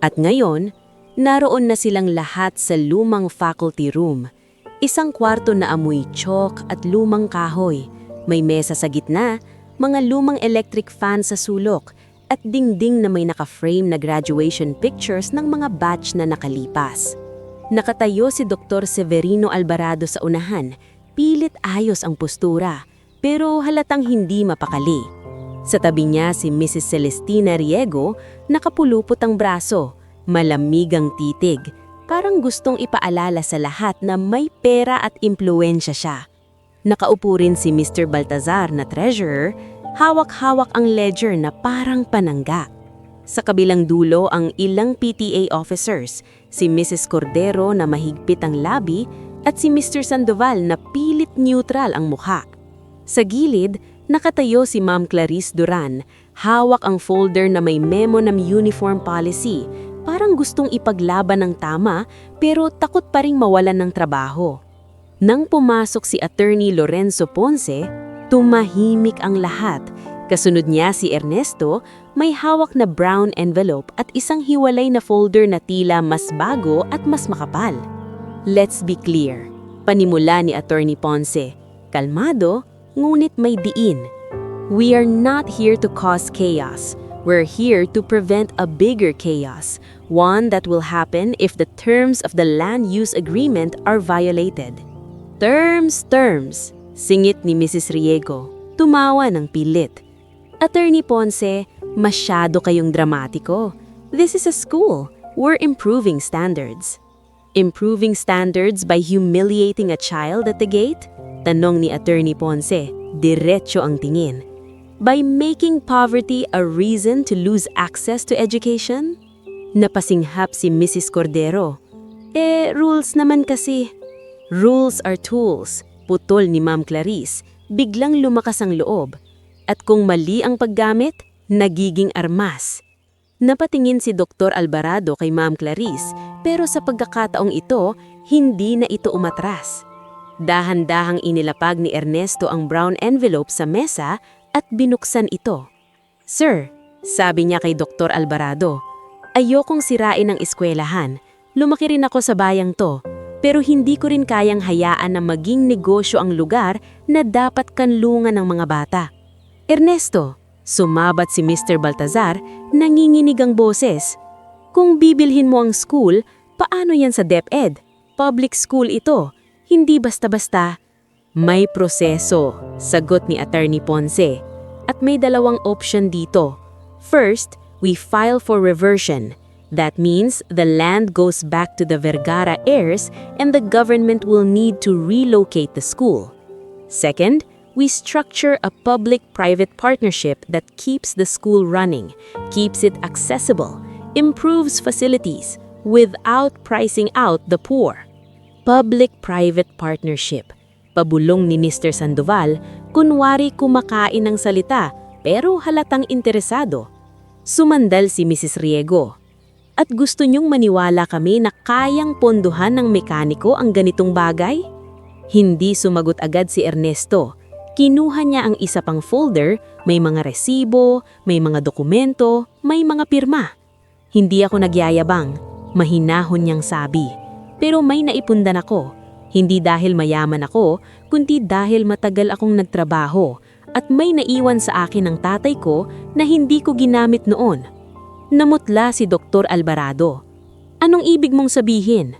At ngayon, naroon na silang lahat sa lumang faculty room. Isang kwarto na amoy chalk at lumang kahoy. May mesa sa gitna, mga lumang electric fan sa sulok, at dingding na may naka-frame na graduation pictures ng mga batch na nakalipas. Nakatayo si Dr. Severino Alvarado sa unahan, pilit ayos ang postura, pero halatang hindi mapakali. Sa tabi niya si Mrs. Celestina Riego, nakapulupot ang braso, malamig ang titig, parang gustong ipaalala sa lahat na may pera at impluwensya siya. Nakaupo rin si Mr. Baltazar na treasurer, hawak-hawak ang ledger na parang panangga. Sa kabilang dulo ang ilang PTA officers, si Mrs. Cordero na mahigpit ang labi at si Mr. Sandoval na pilit neutral ang mukha. Sa gilid, nakatayo si Ma'am Clarice Duran, hawak ang folder na may memo ng uniform policy, parang gustong ipaglaban ng tama pero takot pa ring mawalan ng trabaho. Nang pumasok si Attorney Lorenzo Ponce, tumahimik ang lahat. Kasunod niya si Ernesto, may hawak na brown envelope at isang hiwalay na folder na tila mas bago at mas makapal. Let's be clear, panimula ni Attorney Ponce. Kalmado, ngunit may diin. We are not here to cause chaos. We're here to prevent a bigger chaos, one that will happen if the terms of the land use agreement are violated. Terms, singit ni Mrs. Riego. Tumawa ng pilit. Attorney Ponce, masyado kayong dramatiko. This is a school. We're improving standards. Improving standards by humiliating a child at the gate? Tanong ni Attorney Ponce, diretso ang tingin. By making poverty a reason to lose access to education? Napasinghap si Mrs. Cordero. Rules naman kasi. Rules are tools, putol ni Ma'am Clarice. Biglang lumakas ang loob. At kung mali ang paggamit, nagiging armas. Napatingin si Dr. Alvarado kay Ma'am Clarice, pero sa pagkakataong ito, hindi na ito umatras. Dahan-dahang inilapag ni Ernesto ang brown envelope sa mesa at binuksan ito. Sir, sabi niya kay Dr. Alvarado, ayokong sirain ang eskwelahan. Lumaki rin ako sa bayang to, pero hindi ko rin kayang hayaan na maging negosyo ang lugar na dapat kanlungan ng mga bata. Ernesto, sumabat si Mr. Baltazar, nanginginig ang boses. Kung bibilhin mo ang school, paano yan sa DepEd? Public school ito. Hindi basta-basta. May proseso, sagot ni Attorney Ponce. At may dalawang option dito. First, we file for reversion. That means the land goes back to the Vergara heirs and the government will need to relocate the school. Second, we structure a public-private partnership that keeps the school running, keeps it accessible, improves facilities, without pricing out the poor. Public-private partnership. Pabulong ni Mr. Sandoval, kunwari kumakain ng salita pero halatang interesado. Sumandal si Mrs. Riego. At gusto niyong maniwala kami na kayang ponduhan ng mekaniko ang ganitong bagay? Hindi sumagot agad si Ernesto. Kinuha niya ang isa pang folder, may mga resibo, may mga dokumento, may mga pirma. Hindi ako nagyayabang, mahinahon niyang sabi. Pero may naipundan ako, hindi dahil mayaman ako, kundi dahil matagal akong nagtrabaho at may naiwan sa akin ng tatay ko na hindi ko ginamit noon. Namutla si Dr. Alvarado. Anong ibig mong sabihin?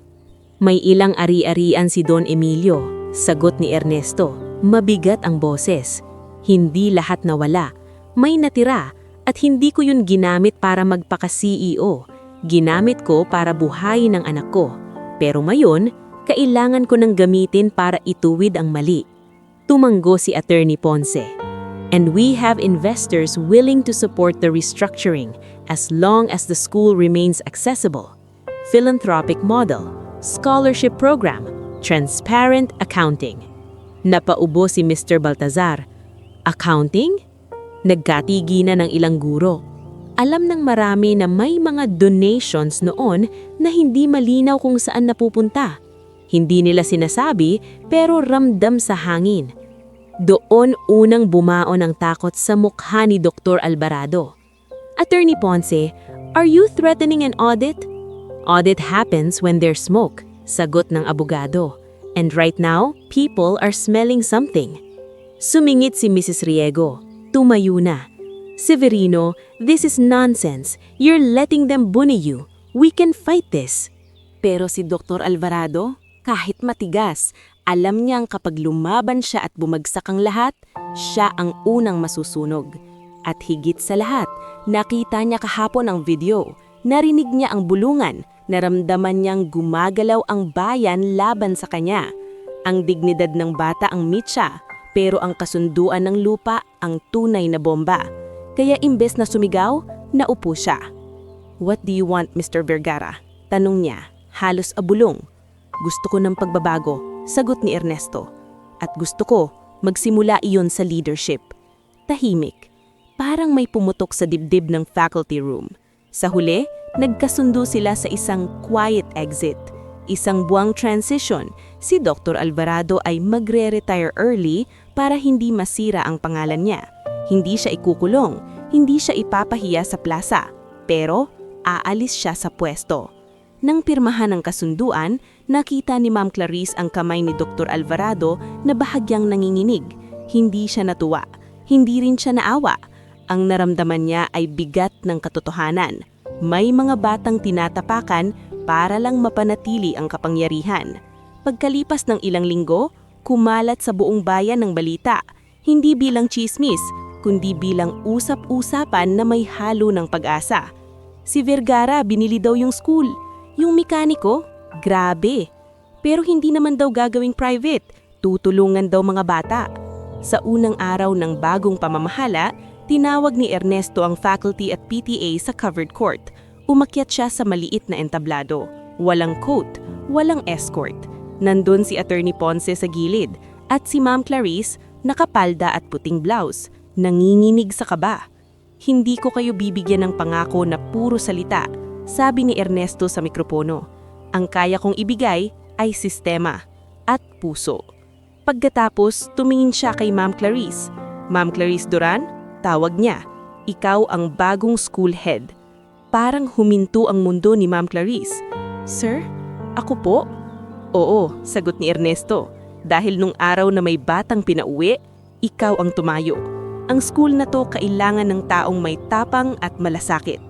May ilang ari-arian si Don Emilio, sagot ni Ernesto. Mabigat ang boses. Hindi lahat nawala. May natira at hindi ko yun ginamit para magpaka-CEO. Ginamit ko para buhayin ang anak ko. Pero ngayon, kailangan ko nang gamitin para ituwid ang mali. Tumanggo si Attorney Ponce. And we have investors willing to support the restructuring as long as the school remains accessible. Philanthropic model, scholarship program, transparent accounting. Napaubo si Mr. Baltazar. Accounting? Nagkatigi na ng ilang guro. Alam ng marami na may mga donations noon na hindi malinaw kung saan napupunta. Hindi nila sinasabi pero ramdam sa hangin. Doon unang bumaon ang takot sa mukha ni Dr. Alvarado. Attorney Ponce, are you threatening an audit? Audit happens when there's smoke, sagot ng abogado. And right now, people are smelling something. Sumingit si Mrs. Riego. Tumayo na. Severino, this is nonsense. You're letting them bully you. We can fight this. Pero si Dr. Alvarado, kahit matigas, alam niyang kapag lumaban siya at bumagsak ang lahat, siya ang unang masusunog. At higit sa lahat, nakita niya kahapon ang video. Narinig niya ang bulungan. Naramdaman niyang gumagalaw ang bayan laban sa kanya. Ang dignidad ng bata ang mitsa, pero ang kasunduan ng lupa ang tunay na bomba. Kaya imbes na sumigaw, naupo siya. What do you want, Mr. Vergara? Tanong niya, halos abulong. Gusto ko ng pagbabago, sagot ni Ernesto. At gusto ko, magsimula iyon sa leadership. Tahimik. Parang may pumutok sa dibdib ng faculty room. Sa huli, nagkasundo sila sa isang quiet exit. Isang buwang transition, si Dr. Alvarado ay magre-retire early para hindi masira ang pangalan niya. Hindi siya ikukulong, hindi siya ipapahiya sa plaza, pero aalis siya sa pwesto. Nang pirmahan ng kasunduan, nakita ni Ma'am Clarice ang kamay ni Dr. Alvarado na bahagyang nanginginig. Hindi siya natuwa, hindi rin siya naawa. Ang naramdaman niya ay bigat ng katotohanan. May mga batang tinatapakan para lang mapanatili ang kapangyarihan. Pagkalipas ng ilang linggo, kumalat sa buong bayan ng balita. Hindi bilang chismis, kundi bilang usap-usapan na may halo ng pag-asa. Si Vergara binili daw yung school. Yung mekaniko, grabe. Pero hindi naman daw gagawing private, tutulungan daw mga bata. Sa unang araw ng bagong pamamahala, tinawag ni Ernesto ang faculty at PTA sa covered court. Umakyat siya sa maliit na entablado. Walang coat, walang escort. Nandun si Attorney Ponce sa gilid at si Ma'am Clarice nakapalda at puting blouse, nanginginig sa kaba. Hindi ko kayo bibigyan ng pangako na puro salita, sabi ni Ernesto sa mikropono. Ang kaya kong ibigay ay sistema at puso. Pagkatapos, tumingin siya kay Ma'am Clarice. Ma'am Clarice Duran, tawag niya. Ikaw ang bagong school head. Parang huminto ang mundo ni Ma'am Clarice. Sir, ako po? Oo, sagot ni Ernesto. Dahil nung araw na may batang pinauwi, ikaw ang tumayo. Ang school na to kailangan ng taong may tapang at malasakit.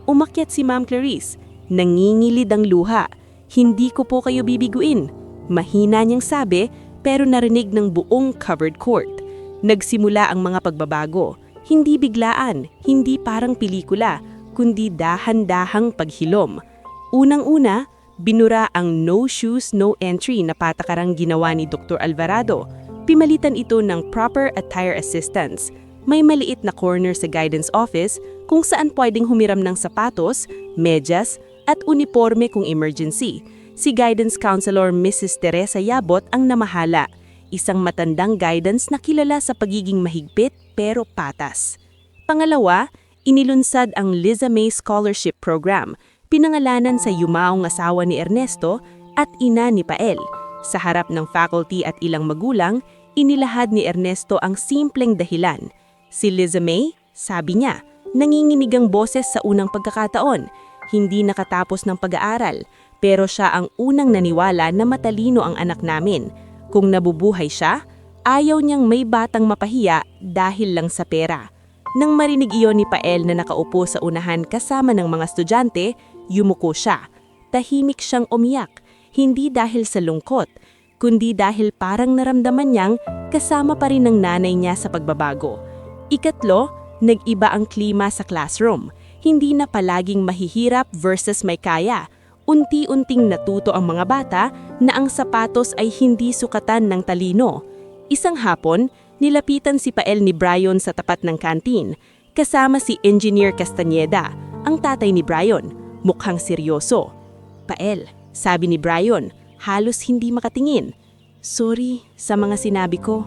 Umakyat si Ma'am Clarice. Nangingilid ang luha. Hindi ko po kayo bibiguin. Mahina niyang sabi, pero narinig ng buong covered court. Nagsimula ang mga pagbabago. Hindi biglaan, hindi parang pelikula, kundi dahan-dahang paghilom. Unang-una, binura ang no shoes, no entry na patakarang ginawa ni Dr. Alvarado. Pimalitan ito ng proper attire assistance. May maliit na corner sa guidance office kung saan pwedeng humiram ng sapatos, medyas, at uniforme kung emergency. Si guidance counselor Mrs. Teresa Yabot ang namahala. Isang matandang guidance na kilala sa pagiging mahigpit pero patas. Pangalawa, inilunsad ang Liza May Scholarship Program, pinangalanan sa yumaong asawa ni Ernesto at ina ni Pael. Sa harap ng faculty at ilang magulang, inilahad ni Ernesto ang simpleng dahilan. Si Liza May, sabi niya, nanginginig ang boses sa unang pagkakataon, hindi nakatapos ng pag-aaral, pero siya ang unang naniwala na matalino ang anak namin. Kung nabubuhay siya, ayaw niyang may batang mapahiya dahil lang sa pera. Nang marinig iyon ni Pael na nakaupo sa unahan kasama ng mga estudyante, yumuko siya. Tahimik siyang umiyak, hindi dahil sa lungkot, kundi dahil parang naramdaman niyang kasama pa rin ng nanay niya sa pagbabago. Ikatlo, nag-iba ang klima sa classroom. Hindi na palaging mahihirap versus may kaya. Unti-unting natuto ang mga bata na ang sapatos ay hindi sukatan ng talino. Isang hapon, nilapitan si Pael ni Brian sa tapat ng kantin, kasama si Engineer Castañeda, ang tatay ni Brian, mukhang seryoso. Pael, sabi ni Brian, halos hindi makatingin. Sorry sa mga sinabi ko.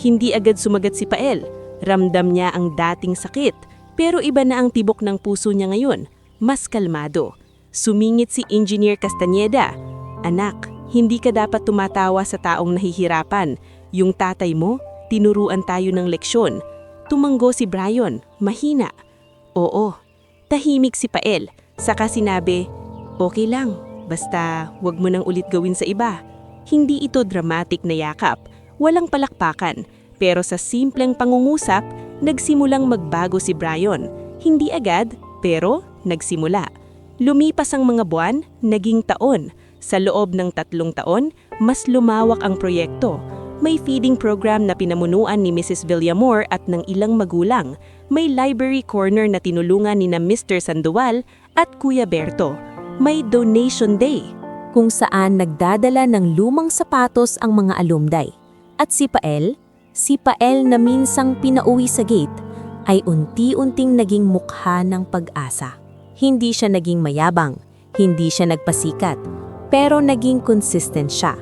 Hindi agad sumagat si Pael. Ramdam niya ang dating sakit, pero iba na ang tibok ng puso niya ngayon, mas kalmado. Sumingit si Engineer Castañeda. Anak, hindi ka dapat tumatawa sa taong nahihirapan. Yung tatay mo, tinuruan tayo ng leksyon. Tumanggo si Brian, mahina. Oo, tahimik si Pael, saka sinabi, okay lang, basta wag mo nang ulit gawin sa iba. Hindi ito dramatic na yakap, walang palakpakan, pero sa simpleng pangungusap, nagsimulang magbago si Brian. Hindi agad, pero nagsimula. Lumipas ang mga buwan, naging taon. Sa loob ng 3 taon, mas lumawak ang proyekto. May feeding program na pinamunuan ni Mrs. Villamor at ng ilang magulang. May library corner na tinulungan ni na Mr. Sandoval at Kuya Berto. May donation day, kung saan nagdadala ng lumang sapatos ang mga alumni. At si Pael na minsang pinauwi sa gate, ay unti-unting naging mukha ng pag-asa. Hindi siya naging mayabang, hindi siya nagpasikat, pero naging consistent siya.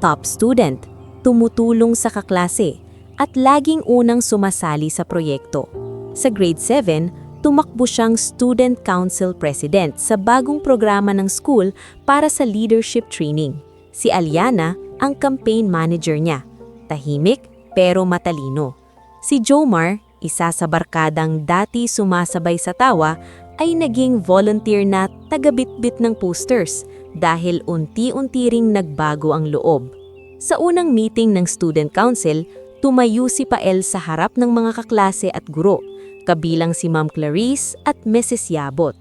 Top student, tumutulong sa kaklase, at laging unang sumasali sa proyekto. Sa grade 7, tumakbo siyang Student Council President sa bagong programa ng school para sa leadership training. Si Aliana ang campaign manager niya. Tahimik pero matalino. Si Jomar, isa sa barkadang dati sumasabay sa tawa, ay naging volunteer na tagabitbit ng posters dahil unti-unti ring nagbago ang loob. Sa unang meeting ng Student Council, tumayo si Pael sa harap ng mga kaklase at guro, kabilang si Ma'am Clarice at Mrs. Yabot.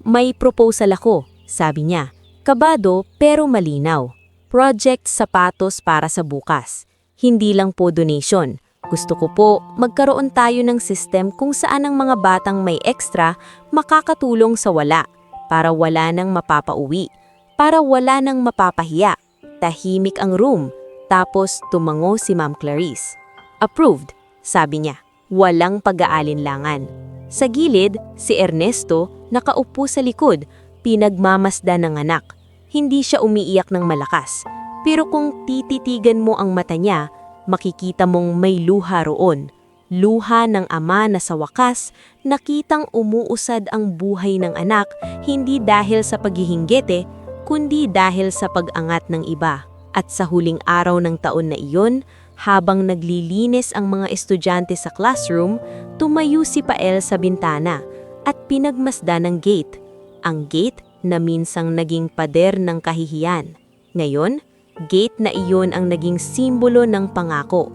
May proposal ako, sabi niya. Kabado pero malinaw. Project sapatos para sa bukas. Hindi lang po donation. Gusto ko po magkaroon tayo ng system kung saan ang mga batang may extra makakatulong sa wala, para wala nang mapapauwi, para wala nang mapapahiya. Tahimik ang room, tapos tumango si Ma'am Clarice. Approved, sabi niya. Walang pag-aalinlangan. Sa gilid, si Ernesto nakaupo sa likod, pinagmamasdan ng anak. Hindi siya umiiyak ng malakas, pero kung tititigan mo ang mata niya, makikita mong may luha roon. Luha ng ama na sa wakas, nakitang umuusad ang buhay ng anak, hindi dahil sa paghihinggete, kundi dahil sa pag-angat ng iba. At sa huling araw ng taon na iyon, habang naglilinis ang mga estudyante sa classroom, tumayo si Pael sa bintana at pinagmasdan ng gate. Ang gate na minsang naging pader ng kahihiyan. Ngayon, gate na iyon ang naging simbolo ng pangako.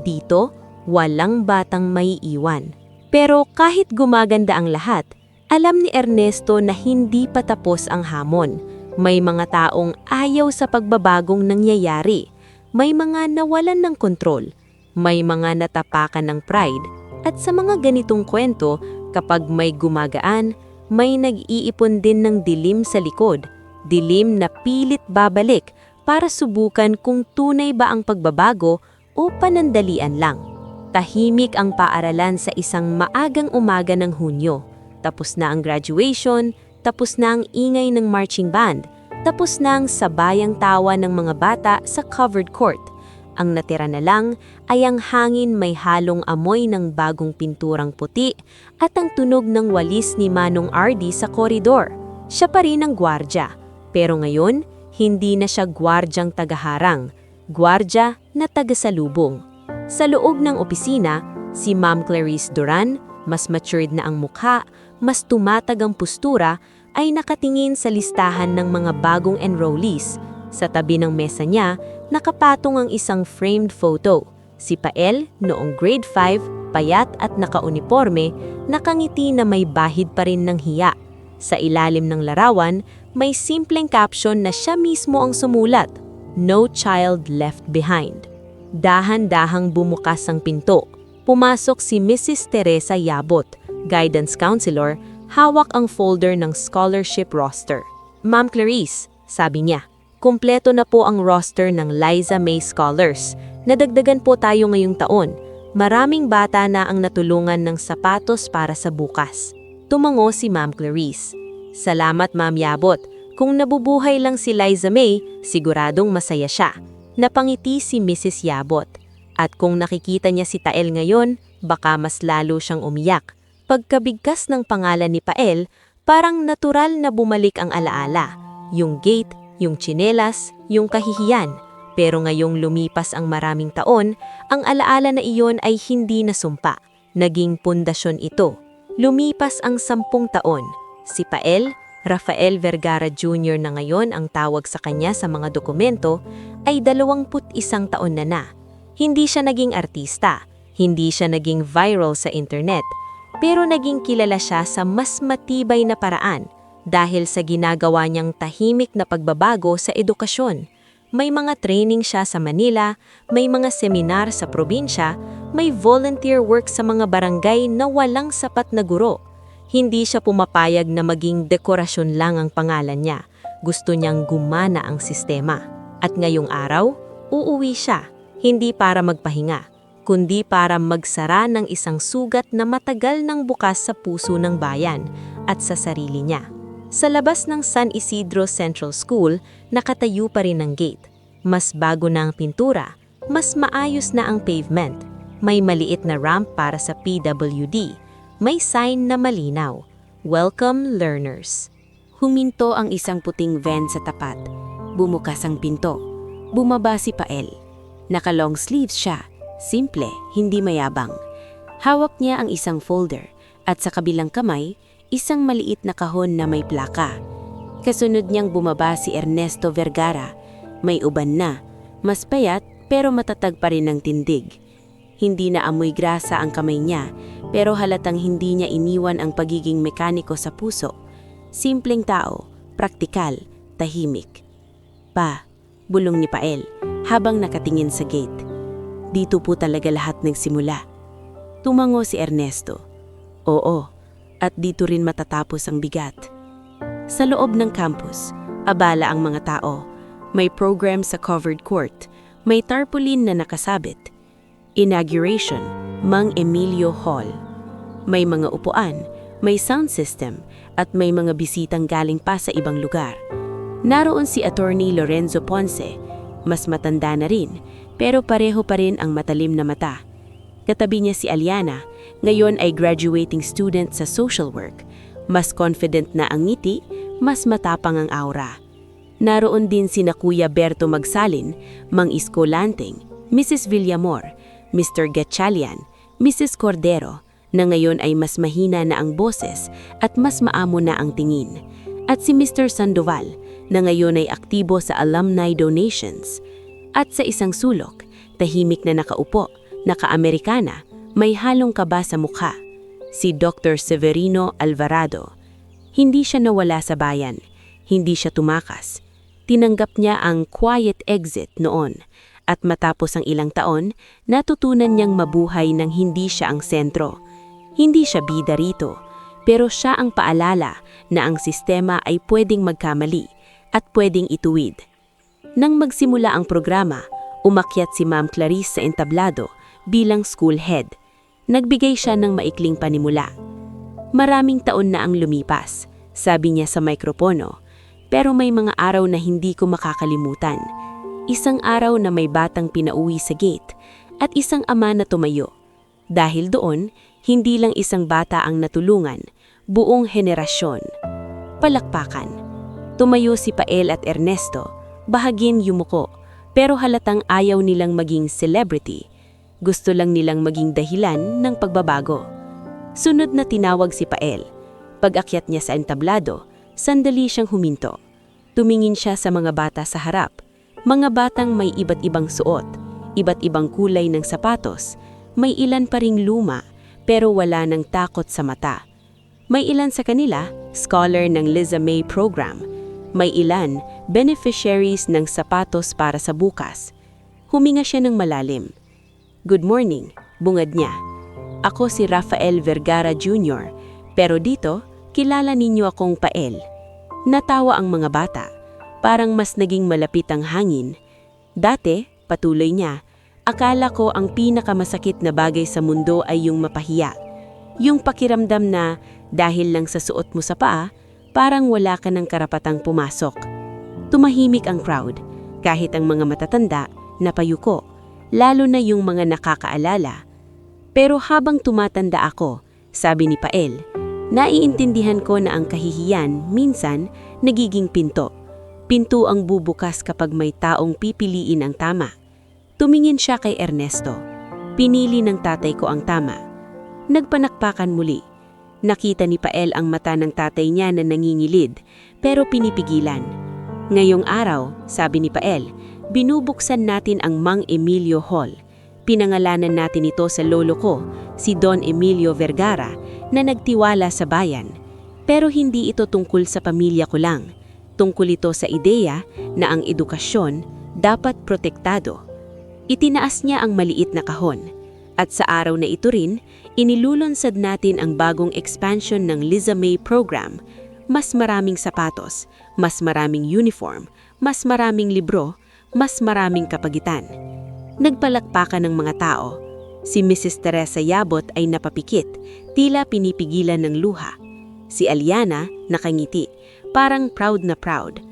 Dito, walang batang maiiwan. Pero kahit gumaganda ang lahat, alam ni Ernesto na hindi pa tapos ang hamon. May mga taong ayaw sa pagbabagong nangyayari. May mga nawalan ng kontrol, may mga natapakan ng pride, at sa mga ganitong kwento, kapag may gumagaan, may nag-iipon din ng dilim sa likod, dilim na pilit babalik para subukan kung tunay ba ang pagbabago o panandalian lang. Tahimik ang paaralan sa isang maagang umaga ng Hunyo. Tapos na ang graduation, tapos na ang ingay ng marching band, tapos na ang sabayang tawa ng mga bata sa covered court. Ang natira na lang ay ang hangin may halong amoy ng bagong pinturang puti at ang tunog ng walis ni Manong RD sa koridor. Siya pa rin ang gwardya, pero ngayon, hindi na siya gwardyang tagaharang, gwardya na tagasalubong. Sa loob ng opisina, si Ma'am Clarice Duran, mas matured na ang mukha, mas tumatag ang postura, ay nakatingin sa listahan ng mga bagong enrollees. Sa tabi ng mesa niya, nakapatong ang isang framed photo. Si Pael, noong grade 5, payat at nakauniforme, nakangiti na may bahid pa rin ng hiya. Sa ilalim ng larawan, may simpleng caption na siya mismo ang sumulat, "No child left behind." Dahan-dahang bumukas ang pinto. Pumasok si Mrs. Teresa Yabot, guidance counselor, hawak ang folder ng scholarship roster. "Ma'am Clarice," sabi niya, "kumpleto na po ang roster ng Liza May Scholars. Nadagdagan po tayo ngayong taon. Maraming bata na ang natulungan ng sapatos para sa bukas." Tumango si Ma'am Clarice. "Salamat, Ma'am Yabot. Kung nabubuhay lang si Liza May, siguradong masaya siya." Napangiti si Mrs. Yabot. "At kung nakikita niya si Tael ngayon, baka mas lalo siyang umiyak. Pagkabigkas ng pangalan ni Pael, parang natural na bumalik ang alaala. Yung gate, yung tsinelas, yung kahihiyan. Pero ngayong lumipas ang maraming taon, ang alaala na iyon ay hindi nasumpa. Naging pundasyon ito. Lumipas ang 10 taon. Si Pael, Rafael Vergara Jr. na ngayon ang tawag sa kanya sa mga dokumento, ay 21 taon na. Hindi siya naging artista, hindi siya naging viral sa internet, pero naging kilala siya sa mas matibay na paraan dahil sa ginagawa niyang tahimik na pagbabago sa edukasyon. May mga training siya sa Manila, may mga seminar sa probinsya, may volunteer work sa mga barangay na walang sapat na guro. Hindi siya pumapayag na maging dekorasyon lang ang pangalan niya. Gusto niyang gumana ang sistema. At ngayong araw, uuwi siya, hindi para magpahinga, kundi para magsara ng isang sugat na matagal nang bukas sa puso ng bayan at sa sarili niya. Sa labas ng San Isidro Central School, nakatayo pa rin ang gate. Mas bago na ang pintura, mas maayos na ang pavement. May maliit na ramp para sa PWD. May sign na malinaw, "Welcome Learners." Huminto ang isang puting van sa tapat. Bumukas ang pinto. Bumaba si Pael. Naka-long sleeves siya. Simple, hindi mayabang. Hawak niya ang isang folder at sa kabilang kamay, isang maliit na kahon na may plaka. Kasunod niyang bumaba si Ernesto Vergara. May uban na, mas payat pero matatag pa rin ang tindig. Hindi na amoy grasa ang kamay niya, pero halatang hindi niya iniwan ang pagiging mekaniko sa puso. Simpleng tao, praktikal, tahimik. "Pa," bulong ni Pael habang nakatingin sa gate. "Dito po talaga lahat nagsimula." Tumango si Ernesto. "Oo, at dito rin matatapos ang bigat." Sa loob ng campus, abala ang mga tao. May program sa covered court, may tarpaulin na nakasabit. Inauguration, Mang Emilio Hall. May mga upuan, may sound system, at may mga bisitang galing pa sa ibang lugar. Naroon si Attorney Lorenzo Ponce, mas matanda na rin, pero pareho pa rin ang matalim na mata. Katabi niya si Aliana, ngayon ay graduating student sa social work. Mas confident na ang ngiti, mas matapang ang aura. Naroon din sina Kuya Berto Magsalin, Mang Isko Lanting, Mrs. Villamor, Mr. Gatchalian, Mrs. Cordero, na ngayon ay mas mahina na ang boses at mas maamo na ang tingin. At si Mr. Sandoval, na ngayon ay aktibo sa alumni donations. At sa isang sulok, tahimik na nakaupo, naka-Amerikana, may halong kaba sa mukha. Si Dr. Severino Alvarado. Hindi siya nawala sa bayan, hindi siya tumakas. Tinanggap niya ang quiet exit noon. At matapos ang ilang taon, natutunan niyang mabuhay nang hindi siya ang sentro. Hindi siya bida rito, pero siya ang paalala na ang sistema ay pwedeng magkamali at pwedeng ituwid. Nang magsimula ang programa, umakyat si Ma'am Clarice sa entablado bilang school head. Nagbigay siya ng maikling panimula. "Maraming taon na ang lumipas," sabi niya sa mikropono, "pero may mga araw na hindi ko makakalimutan. Isang araw na may batang pinauwi sa gate at isang ama na tumayo. Dahil doon, hindi lang isang bata ang natulungan, buong henerasyon." Palakpakan. Tumayo si Pael at Ernesto, bahagin yumuko, pero halatang ayaw nilang maging celebrity. Gusto lang nilang maging dahilan ng pagbabago. Sunod na tinawag si Pael. Pag-akyat niya sa entablado, sandali siyang huminto. Tumingin siya sa mga bata sa harap. Mga batang may iba't ibang suot, iba't ibang kulay ng sapatos, may ilan pa ring luma, pero wala ng takot sa mata. May ilan sa kanila, scholar ng Liza May program. May ilan, beneficiaries ng sapatos para sa bukas. Huminga siya ng malalim. "Good morning," bungad niya. "Ako si Rafael Vergara Jr., pero dito, kilala ninyo akong Pael." Natawa ang mga bata. Parang mas naging malapit ang hangin. "Dati," patuloy niya, "akala ko ang pinakamasakit na bagay sa mundo ay yung mapahiya. Yung pakiramdam na dahil lang sa suot mo sa paa, parang wala ka ng karapatang pumasok." Tumahimik ang crowd, kahit ang mga matatanda napayuko, lalo na yung mga nakakaalala. Pero habang tumatanda ako, sabi ni Pael, naiintindihan ko na ang kahihiyan minsan nagiging pinto. Pinto ang bubukas kapag may taong pipiliin ang tama. Tumingin siya kay Ernesto. Pinili ng tatay ko ang tama. Nagpanakpakan muli. Nakita ni Pael ang mata ng tatay niya na nangingilid, pero pinipigilan. Ngayong araw, sabi ni Pael, binubuksan natin ang Mang Emilio Hall. Pinangalanan natin ito sa lolo ko, si Don Emilio Vergara, na nagtiwala sa bayan. Pero hindi ito tungkol sa pamilya ko lang. Tungkol ito sa ideya na ang edukasyon dapat protektado. Itinaas niya ang maliit na kahon. At sa araw na ito rin, inilulunsad natin ang bagong expansion ng Liza May program. Mas maraming sapatos, mas maraming uniform, mas maraming libro, mas maraming kapagitan. Nagpalakpakan ng mga tao. Si Mrs. Teresa Yabot ay napapikit, tila pinipigilan ng luha. Si Aliana nakangiti, parang proud na proud.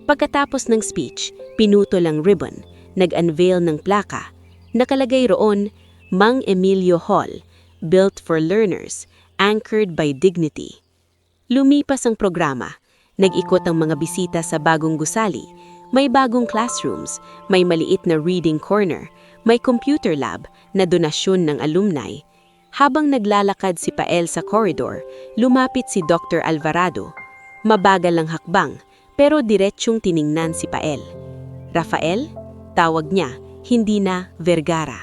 Pagkatapos ng speech, pinutol ang ribbon, nag-unveil ng plaka. Nakalagay roon, Mang Emilio Hall, built for learners, anchored by dignity. Lumipas ang programa. Nag-ikot ang mga bisita sa bagong gusali. May bagong classrooms, may maliit na reading corner, may computer lab na donasyon ng alumni. Habang naglalakad si Pael sa corridor, lumapit si Dr. Alvarado. Mabagal ang hakbang, pero diretsyong tiningnan si Pael. Rafael? Tawag niya, hindi na Vergara.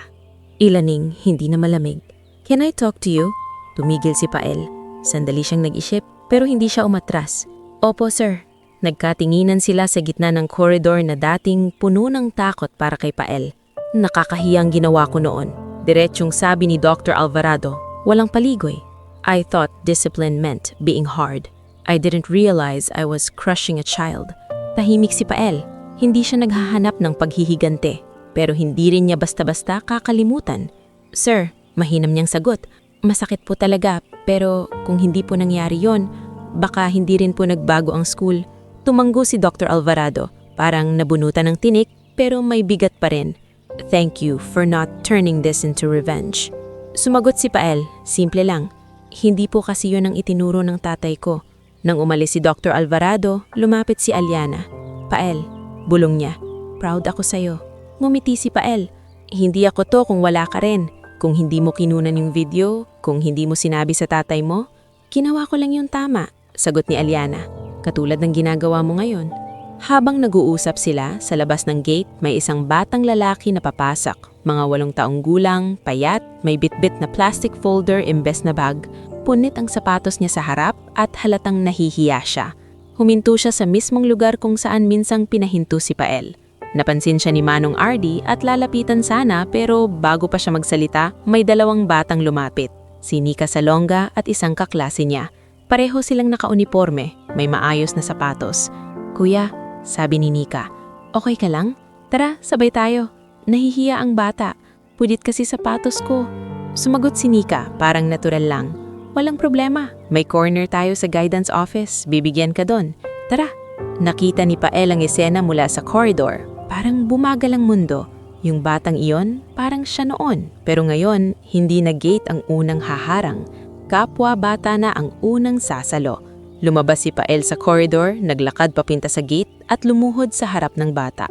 Ilaning, hindi na malamig. Can I talk to you? Tumigil si Pael. Sandali siyang nag-isip, pero hindi siya umatras. Opo, sir. Nagkatinginan sila sa gitna ng corridor na dating puno ng takot para kay Pael. Nakakahiyang ginawa ko noon. Diretsyong sabi ni Dr. Alvarado, walang paligoy. I thought discipline meant being hard. I didn't realize I was crushing a child. Tahimik si Pael. Hindi siya naghahanap ng paghihigante. Pero hindi rin niya basta-basta kakalimutan. Sir, mahinam niyang sagot. Masakit po talaga, pero kung hindi po nangyari yon, baka hindi rin po nagbago ang school. Tumanggo si Dr. Alvarado, parang nabunutan ng tinik, pero may bigat pa rin. Thank you for not turning this into revenge. Sumagot si Pael, simple lang. Hindi po kasi yun ang itinuro ng tatay ko. Nang umalis si Dr. Alvarado, lumapit si Aliana. Pael, bulong niya. Proud ako sa'yo. Ngumiti si Pael. Hindi ako to kung wala ka rin. Kung hindi mo kinunan yung video, kung hindi mo sinabi sa tatay mo, ginawa ko lang yung tama, sagot ni Aliana. Katulad ng ginagawa mo ngayon. Habang nag-uusap sila, sa labas ng gate may isang batang lalaki na papasok. Mga 8 taong gulang, payat, may bitbit na plastic folder imbes na bag. Punit ang sapatos niya sa harap at halatang nahihiya siya. Huminto siya sa mismong lugar kung saan minsang pinahinto si Pael. Napansin siya ni Manong RD at lalapitan sana pero bago pa siya magsalita, may 2 batang lumapit. Si Nika Salonga at isang kaklase niya. Pareho silang nakauniporme, may maayos na sapatos. Kuya, sabi ni Nika, okay ka lang? Tara, sabay tayo. Nahihiya ang bata. Pudit kasi sapatos ko. Sumagot si Nika, parang natural lang. Walang problema. May corner tayo sa guidance office. Bibigyan ka doon. Tara. Nakita ni Pael ang esena mula sa corridor. Parang bumagal ang mundo. Yung batang iyon, parang siya noon. Pero ngayon, hindi na gate ang unang haharang. Kapwa bata na ang unang sasalo. Lumabas si Pael sa corridor, naglakad papinta sa gate at lumuhod sa harap ng bata.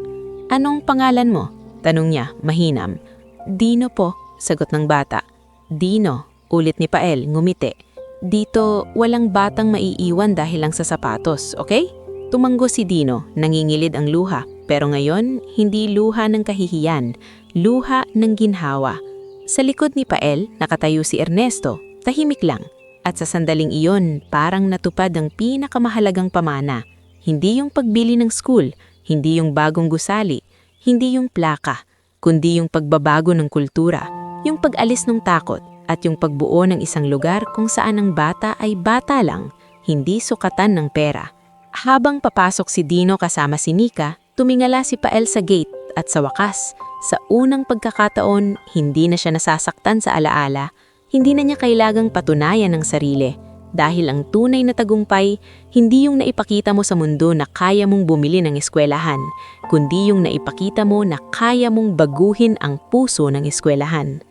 Anong pangalan mo? Tanong niya, mahinam. Dino po, sagot ng bata. Dino, ulit ni Pael, ngumiti. Dito, walang batang maiiwan dahil lang sa sapatos, okay? Tumanggo si Dino, nangingilid ang luha. Pero ngayon, hindi luha ng kahihiyan, luha ng ginhawa. Sa likod ni Pael, nakatayo si Ernesto, tahimik lang. At sa sandaling iyon, parang natupad ang pinakamahalagang pamana. Hindi yung pagbili ng school, hindi yung bagong gusali, hindi yung plaka, kundi yung pagbabago ng kultura, yung pag-alis ng takot, at yung pagbuo ng isang lugar kung saan ang bata ay bata lang, hindi sukatan ng pera. Habang papasok si Dino kasama si Nika, tumingala si Pael sa gate at sa wakas, sa unang pagkakataon, hindi na siya nasasaktan sa alaala, hindi na niya kailangang patunayan ng sarili. Dahil ang tunay na tagumpay, hindi yung naipakita mo sa mundo na kaya mong bumili ng eskwelahan, kundi yung naipakita mo na kaya mong baguhin ang puso ng eskwelahan.